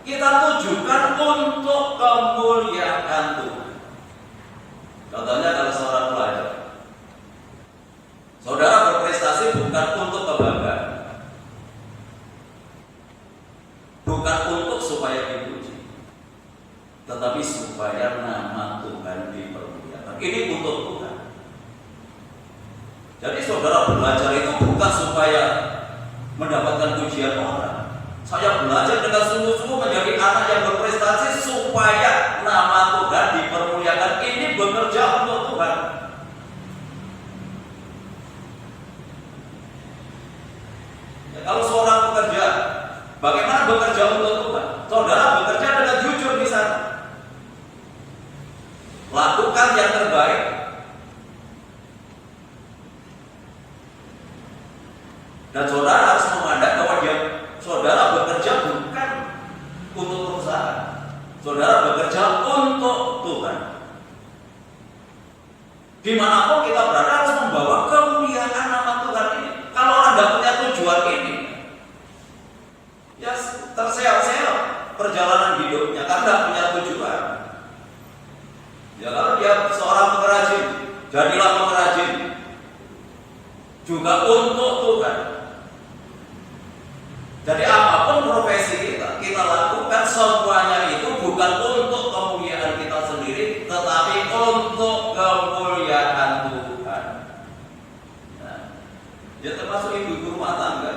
kita tujukan untuk kemuliaan Tuhan. Contohnya kalau seorang pelajar, saudara berprestasi bukan untuk kebanggaan, bukan untuk supaya dipuji, tetapi supaya nama Tuhan dipermuliakan. Ini untuk Tuhan. Jadi saudara belajar itu bukan supaya mendapatkan pujian orang. Saya belajar dengan sungguh-sungguh menjadi anak yang berprestasi supaya nama Tuhan dipermuliakan. Ini bekerja untuk Tuhan. Ya, kalau seorang bekerja, bagaimana bekerja untuk Tuhan? Saudara bekerja dengan jujur di sana. Lakukan yang terbaik. Dan saudara harus memandang bahwa saudara bekerja bukan untuk perusahaan. Saudara bekerja untuk Tuhan. Dimanapun kita berada harus membawa kemuliaan nama Tuhan ini. Kalau orang tidak punya tujuan ini, ya terseok-seok perjalanan hidupnya karena tidak punya tujuan. Ya, kalau dia seorang pengrajin, jadilah pengrajin juga untuk Tuhan. Jadi apapun profesi kita lakukan semuanya itu bukan untuk kemuliaan kita sendiri, tetapi untuk kemuliaan Tuhan. Nah, ya termasuk ibu rumah tangga.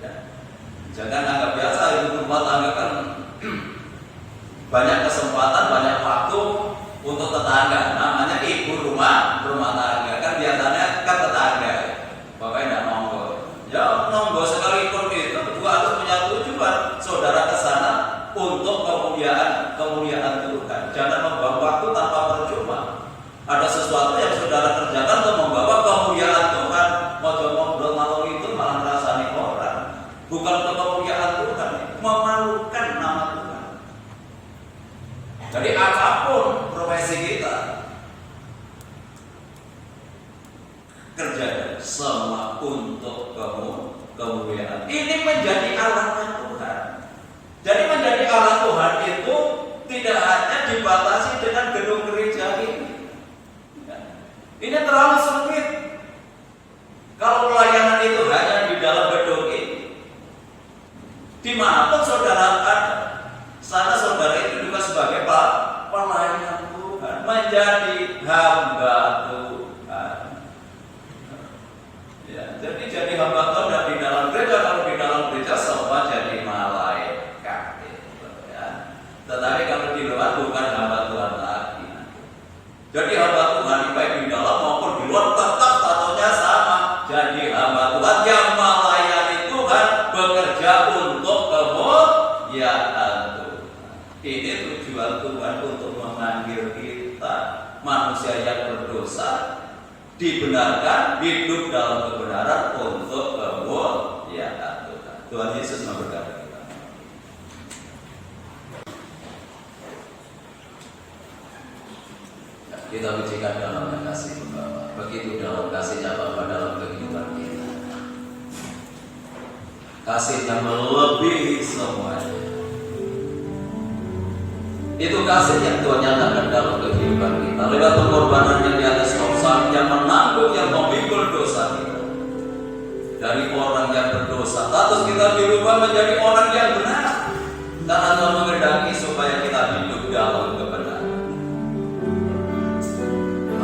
Ya. Jangan anggap biasa ibu rumah tangga kan banyak kesempatan, banyak waktu untuk tetangga. Namanya ibu rumah tangga kan biasanya kan tetangga. Bapak tidak nonggo. Ya nonggo sekalipun itu juga harus punya tujuan. Saudara ke sana untuk kemuliaan Tuhan. Jangan membuang waktu tanpa percuma. Ada sesuatu yang saudara kerjakan untuk membawa kemuliaan Tuhan. Mau ngobrol malu itu malah merasani orang. Bukan untuk kemuliaan Tuhan, memalukan nama Tuhan. Jadi apapun profesi kita, kerja semua untuk kemuliaan. Ini menjadi alatnya Tuhan. Jadi menjadi alat Tuhan itu tidak hanya dibatasi dengan gedung gereja ini. Ini terlalu sempit. Kalau pelayanan itu hanya di dalam gedung ini, dimanapun saudara ada, sana saudara itu juga sebagai pelayan Tuhan, menjadi hamba Tuhan. Ya, jadi hamba Tuhan dan di dalam gereja, kalau di dalam gereja semua jadi malah Ini tujuan Tuhan untuk memanggil kita manusia yang berdosa dibenarkan hidup dalam kebenaran untuk kemuliaan Tuhan. Tuhan Yesus memberkati kita. Kita pujikan dalam kasih Bapa. Begitu dalam kasihnya Bapa dalam kehidupan kita. Kasih yang melebihi semuanya. Itu kasih yang Tuhan nyatakan dalam kehidupan kita lewat pengorbanan yang di atas kayu salib, yang menanggung, yang memikul dosa kita. Dari orang yang berdosa, status kita dirubah menjadi orang yang benar, karena Tuhan menghendaki supaya kita hidup dalam kebenaran.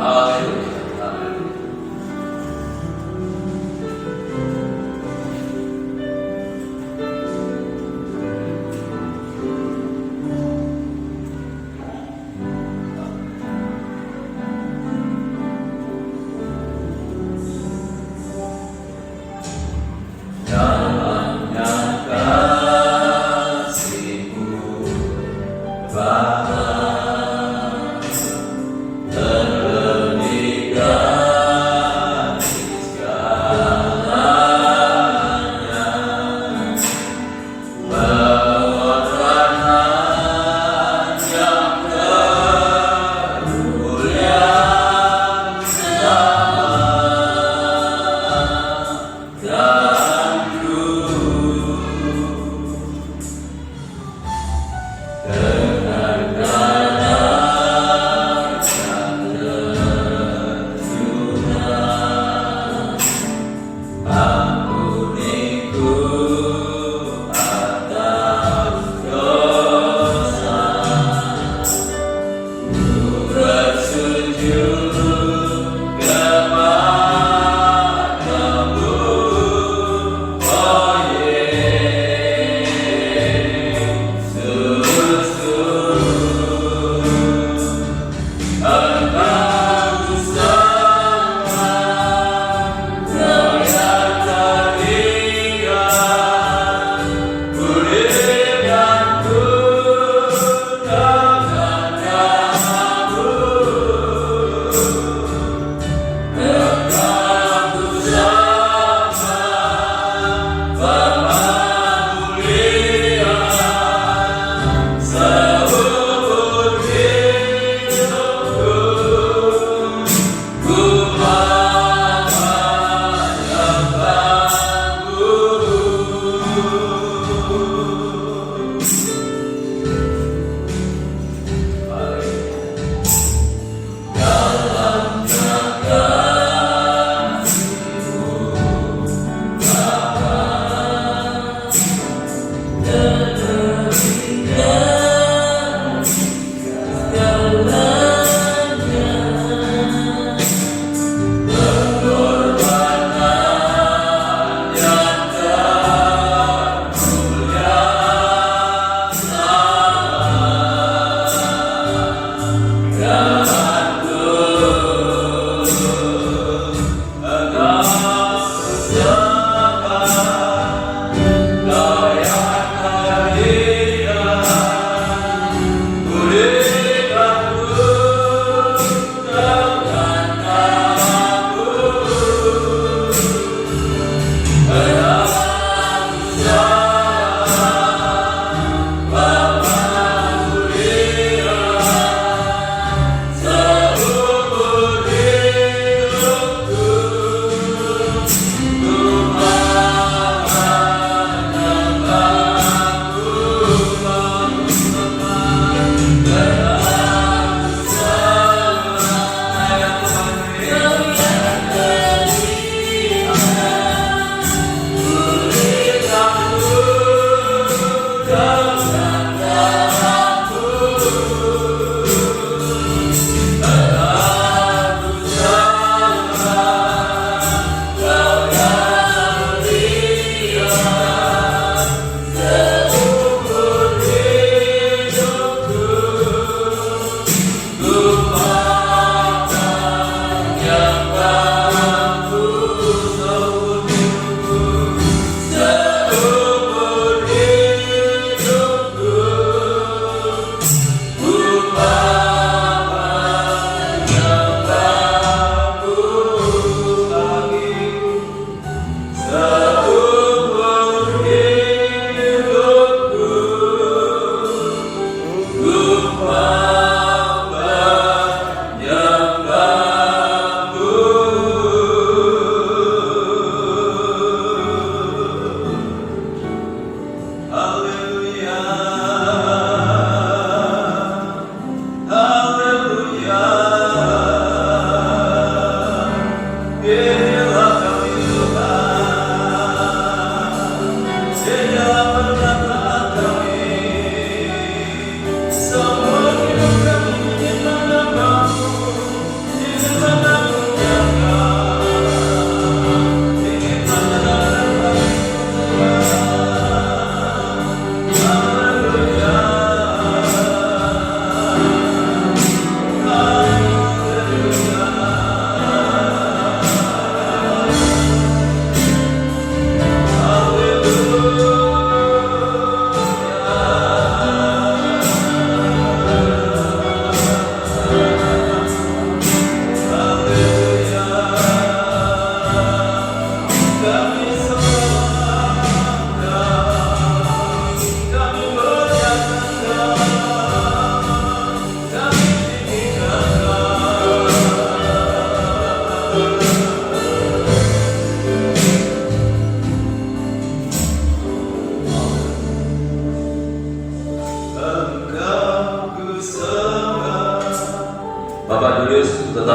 Haleluya. Dalamnya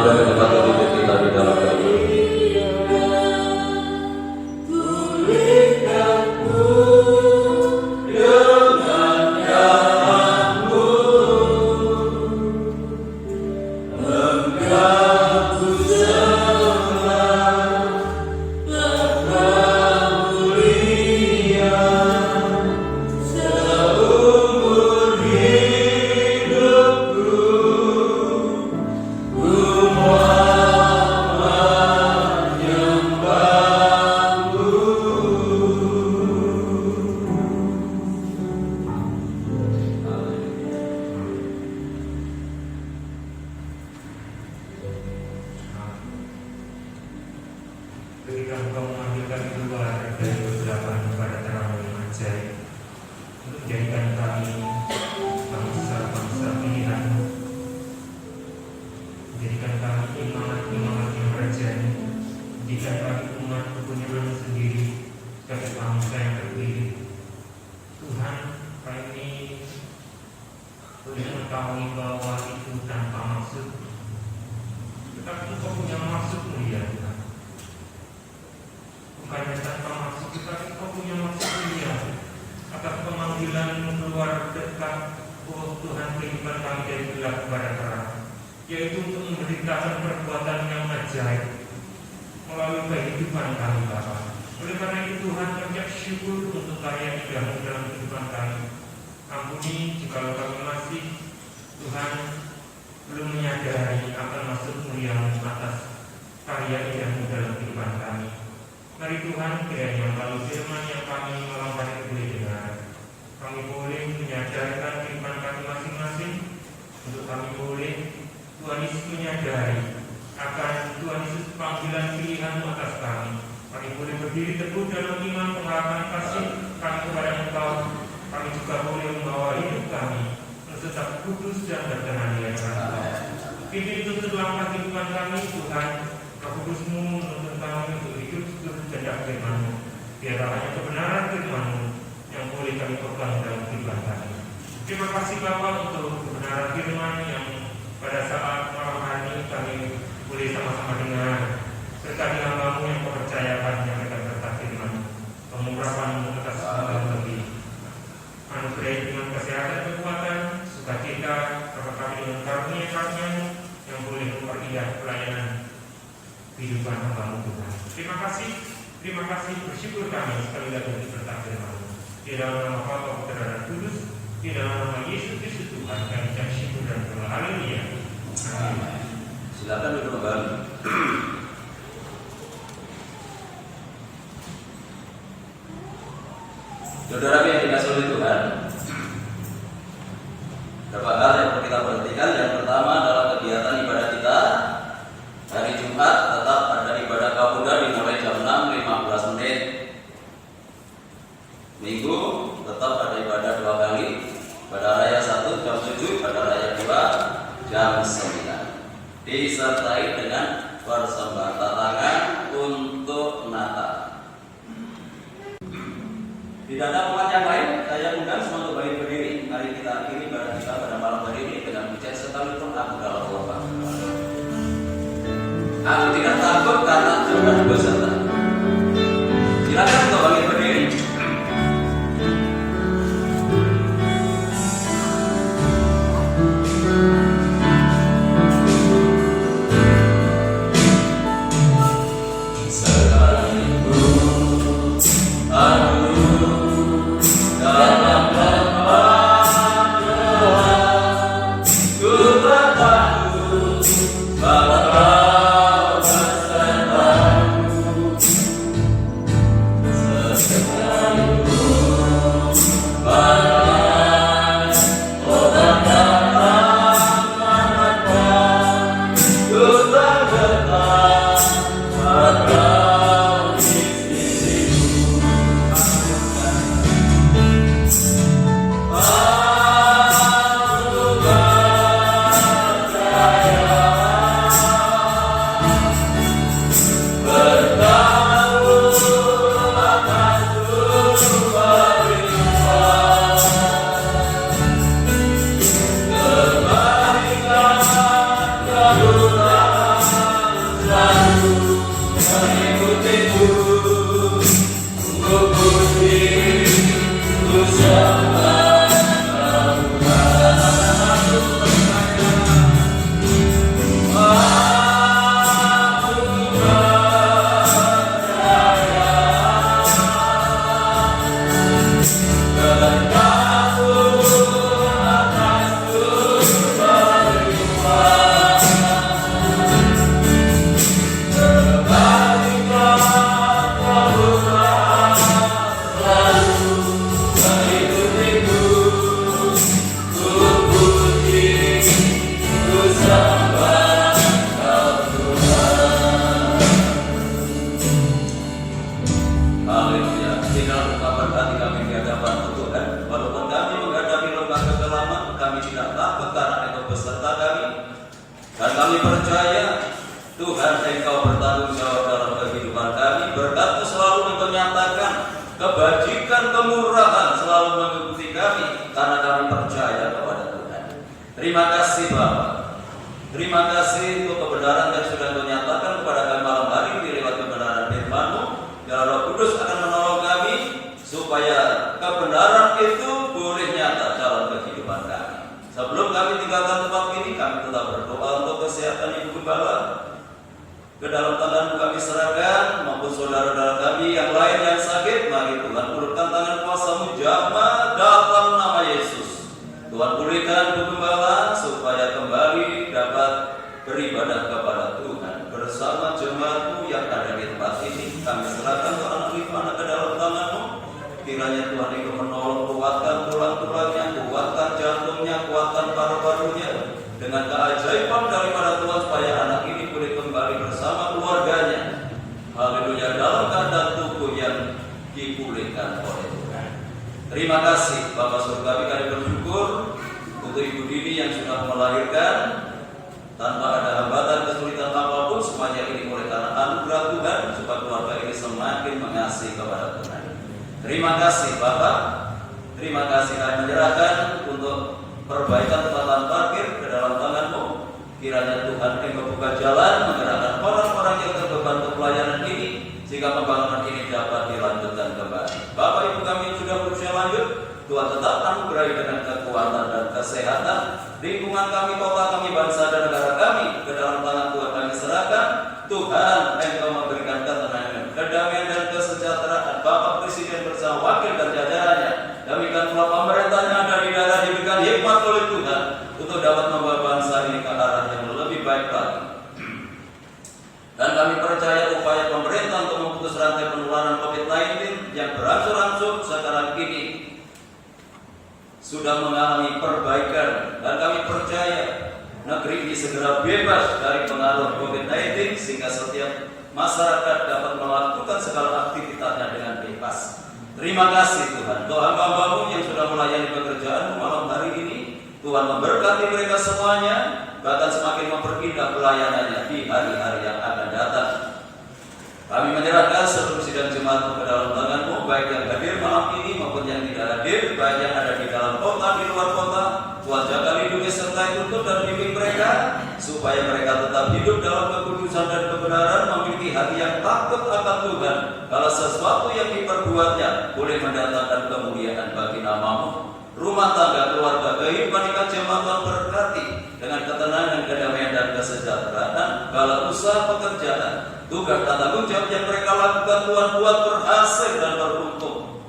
dari tempat tidur kita di dalam doa. Ketika Engkau mengambilkan keluar dari kegelapan kepada terang yang ajaib, untuk menjadikan kami bangsa-bangsa pilihan, menjadikan kami imangat-imangat yang rajani, menjadikan kami umat penyerang sendiri sebagai bangsa yang terpilih. Tuhan, kami boleh mengetahui bahwa itu tanpa maksud, tetapi Engkau punya maksud mulia, Tuhan. Bukannya tanpa maksud, tetapi Kau punya maksud mulia atas pemanggilan keluar dekat Tuhan kehidupan kami dari gelap kepada terang, yaitu untuk memberitakan perbuatan yang ajaib melalui kehidupan kami, Bapa. Oleh karena itu Tuhan, kami ucap syukur untuk karya Idam dalam kehidupan kami. Ampuni jikalau kami masih, Tuhan, belum menyadari akan maksud mulia atas karya Idam dalam kehidupan kami. Mari Tuhan, kiranya melalui firman yang kami malam hari ini boleh dengar, kami boleh menyadarkan kehidupan kami masing-masing, untuk kami boleh Tuhan Yesus menyadari akan Tuhan Yesus panggilan pilihan atas kami. Kami boleh berdiri teguh dalam iman pengharapan kasih kami kepada Engkau. Kami juga boleh membawa hidup kami tetap kudus dan berkenan di hadapan Engkau. Pimpin tuntut langkah kehidupan kami, Tuhan. Roh Kudus-Mu menuntun kami untuk hidup seturut kehendak firman-Mu. Biarlah hanya kebenaran firman-Mu yang boleh kami pegang dalam kehidupan kami. Terima kasih Bapa untuk kebenaran firman yang pada saat malam hari ini kami boleh sama-sama dengar. Berkati hamba-Mu yang Kau percayakan yang akan berkat firman, pengurapan-Mu atas segala lebih. Anugerah dengan kesehatan, kekuatan, sukacita, serta kami dengan karunia-Mu yang boleh memperlihat pelayanan kehidupan hamba-Mu Tuhan. Terima kasih, bersyukur kami sekali lagi untuk berkat firman-Mu. Di dalam nama Bapa, Putra dan Kudus, di dalam nama Yesus Kristus Tuhan, kami ucap syukur dan berdoa. Haleluya. Amin. Silakan duduk kembali. Saudara yang dikasihi oleh Tuhan, beberapa hal yang perlu kita perhatikan. Yang pertama adalah kegiatan ibadah kita. Hari Jumat tetap ada ibadah kabuda dimulai jam 6.15 menit. Minggu tetap ada ibadah 2 kali. Pada raya 1 jam 7, pada raya 2 jam 9. Disertai dengan persembahan tangan untuk Natal. Tidak ada umat yang lain, saya undang semua untuk berdiri. Mari kita akhiri ibadah kita pada malam hari ini dengan pujian sekalipun aku dalam Allah. Aku tidak takut karena Tuhan beserta. Silakan untuk berdiri. Ku bertakut bahwa Kau besertaku. percaya Tuhan Engkau bertanggung jawab dalam kehidupan kami. Berkat-Mu selalu menyatakan kebajikan, kemurahan selalu mengikuti kami karena kami percaya kepada Tuhan. Terima kasih Bapa. Terima kasih untuk kebenaran yang sudah Kau nyatakan kepada kami malam hari ini lewat kebenaran firman-Mu. Dan Roh Kudus akan menolong kami supaya kebenaran itu boleh nyata dalam kehidupan kami. Sebelum kami tinggalkan tempat ini, kami tetap berdoa untuk kesehatan Ibu Gembala. Ke dalam tangan kami serahkan, maupun saudara-saudara kami yang lain yang sakit, mari Tuhan ulurkan tangan kuasa-Mu jamah dalam nama Yesus. Tuhan pulihkan Ibu Gembala supaya kembali dapat beribadah kepada Tuhan bersama jemaat-Mu yang ada di tempat ini. Kami serahkan ke anak Rifana ke dalam tangan-Mu. Kiranya Tuhan itu menolong, kuatkan tulang-tulangnya, kuatkan jantungnya, kuatkan paru-parunya dengan keajaiban daripada Tuhan supaya anak ini boleh kembali bersama keluarganya. Haleluya, dalam keadaan tubuh yang dipulihkan oleh Tuhan. Terima kasih Bapak Surgawi, kami bersyukur untuk Ibu Dini yang sudah melahirkan tanpa ada hambatan kesulitan apapun. Semuanya ini oleh karena anugerah Tuhan supaya keluarga ini semakin mengasihi kepada Tuhan. Terima kasih Bapak. Terima kasih kami menyerahkan untuk perbaikan tempat parkir ke dalam tangan-Mu. Kiranya Tuhan Engkau buka jalan, menggerakkan orang-orang yang terbeban untuk pelayanan ini, sehingga pembangunan ini dapat dilanjutkan kembali. Bapak Ibu kami yang sudah berusia lanjut, Tuhan tetap anugerahi dengan kekuatan dan kesehatan. Lingkungan kami, kota kami, bangsa dan negara kami ke dalam tangan Tuhan kami serahkan. Tuhan Engkau memberikan ketenangan, kedamaian dan kesejahteraan. Bapak Presiden bersama wakil dan jajarannya, demikian pula pemerintahnya ada di daerah, diberikan hikmat oleh Tuhan untuk dapat membawa bangsa ini ke arah yang lebih baik lagi. Dan kami percaya upaya pemerintah untuk memutus rantai penularan COVID-19 yang berangsur-angsur sekarang ini sudah mengalami perbaikan, dan kami percaya negeri ini segera bebas dari pengaruh COVID-19 sehingga setiap masyarakat dapat melakukan segala aktivitasnya dengan bebas. Terima kasih Tuhan untuk hamba-Hamba-Mu yang sudah melayani pekerjaan malam hari ini. Tuhan memberkati mereka semuanya, bahkan semakin memperindah pelayanannya di hari-hari yang akan datang. Kami menyerahkan seluruh sidang jemaat-Mu ke dalam tangan-Mu, baik yang hadir malam ini maupun yang tidak hadir, baik yang ada di dalam kota, di luar kota. Tuhan jaga lindungi sertai tuntun dan bimbing mereka, supaya mereka tetap hidup dalam kekudusan dan kebenaran, memiliki hati yang takut akan Tuhan. Kalau sesuatu yang diperbuatnya boleh mendatangkan kemuliaan bagi nama-Mu. Rumah tangga, keluarga, kehidupan jemaat Tuhan berkati dengan ketenangan, kedamaian dan kesejahteraan. Kalau usaha pekerjaan, tugas dan tanggung jawab yang mereka lakukan Tuhan buat berhasil dan beruntung.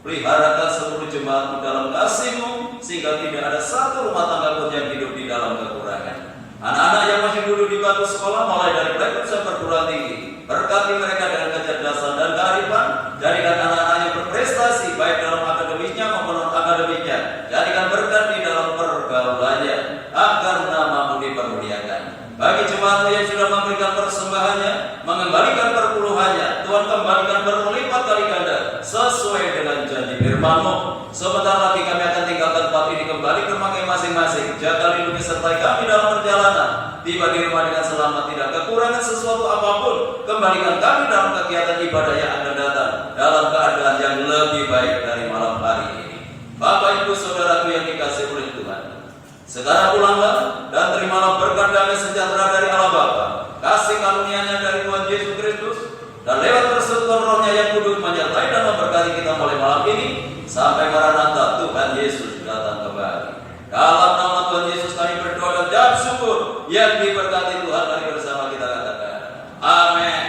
Peliharakan seluruh jemaat-Mu dalam kasih-Mu, sehingga tidak ada satu rumah tangga pun yang hidup di dalam kekurangan. Anak-anak yang masih duduk di bangku sekolah, mulai dari playgroup sampai perguruan tinggi, berkati mereka dengan kecerdasan dan kearifan. Jadikan anak-anak yang berprestasi baik dalam akademisnya maupun non-akademiknya. Jadikan berkat di dalam pergaulannya, agar nama-Mu dipermuliakan. Bagi jemaat yang sudah memberikan persembahannya, mengembalikan perpuluhannya, Tuhan kembalikan berlipat kali ganda sesuai dengan janji firman-Mu. Sebentar lagi kami akan tinggalkan tempat ini, kembali ke rumah masing-masing. Jaga lindungi sertai kami dalam perjalanan, tiba di rumah dengan selamat, tidak kekurangan sesuatu apapun. Kembalikan kami dalam kegiatan ibadah yang akan datang dalam keadaan yang lebih baik dari malam hari ini. Bapak Ibu Saudaraku yang dikasihi oleh Tuhan, sekarang pulanglah dan terimalah berkat damai sejahtera dari Allah Bapa, kasih karunia-Nya dari Tuhan Yesus Kristus, dan lewat persekutuan Roh-Nya yang kudus menyertai dan memberkati kita mulai malam ini sampai Maranatha Tuhan Yesus datang kembali. Dalam nama Tuhan Yesus kami berdoa dan jawab syukur, yang diberkati Tuhan, mari bersama kita katakan amin.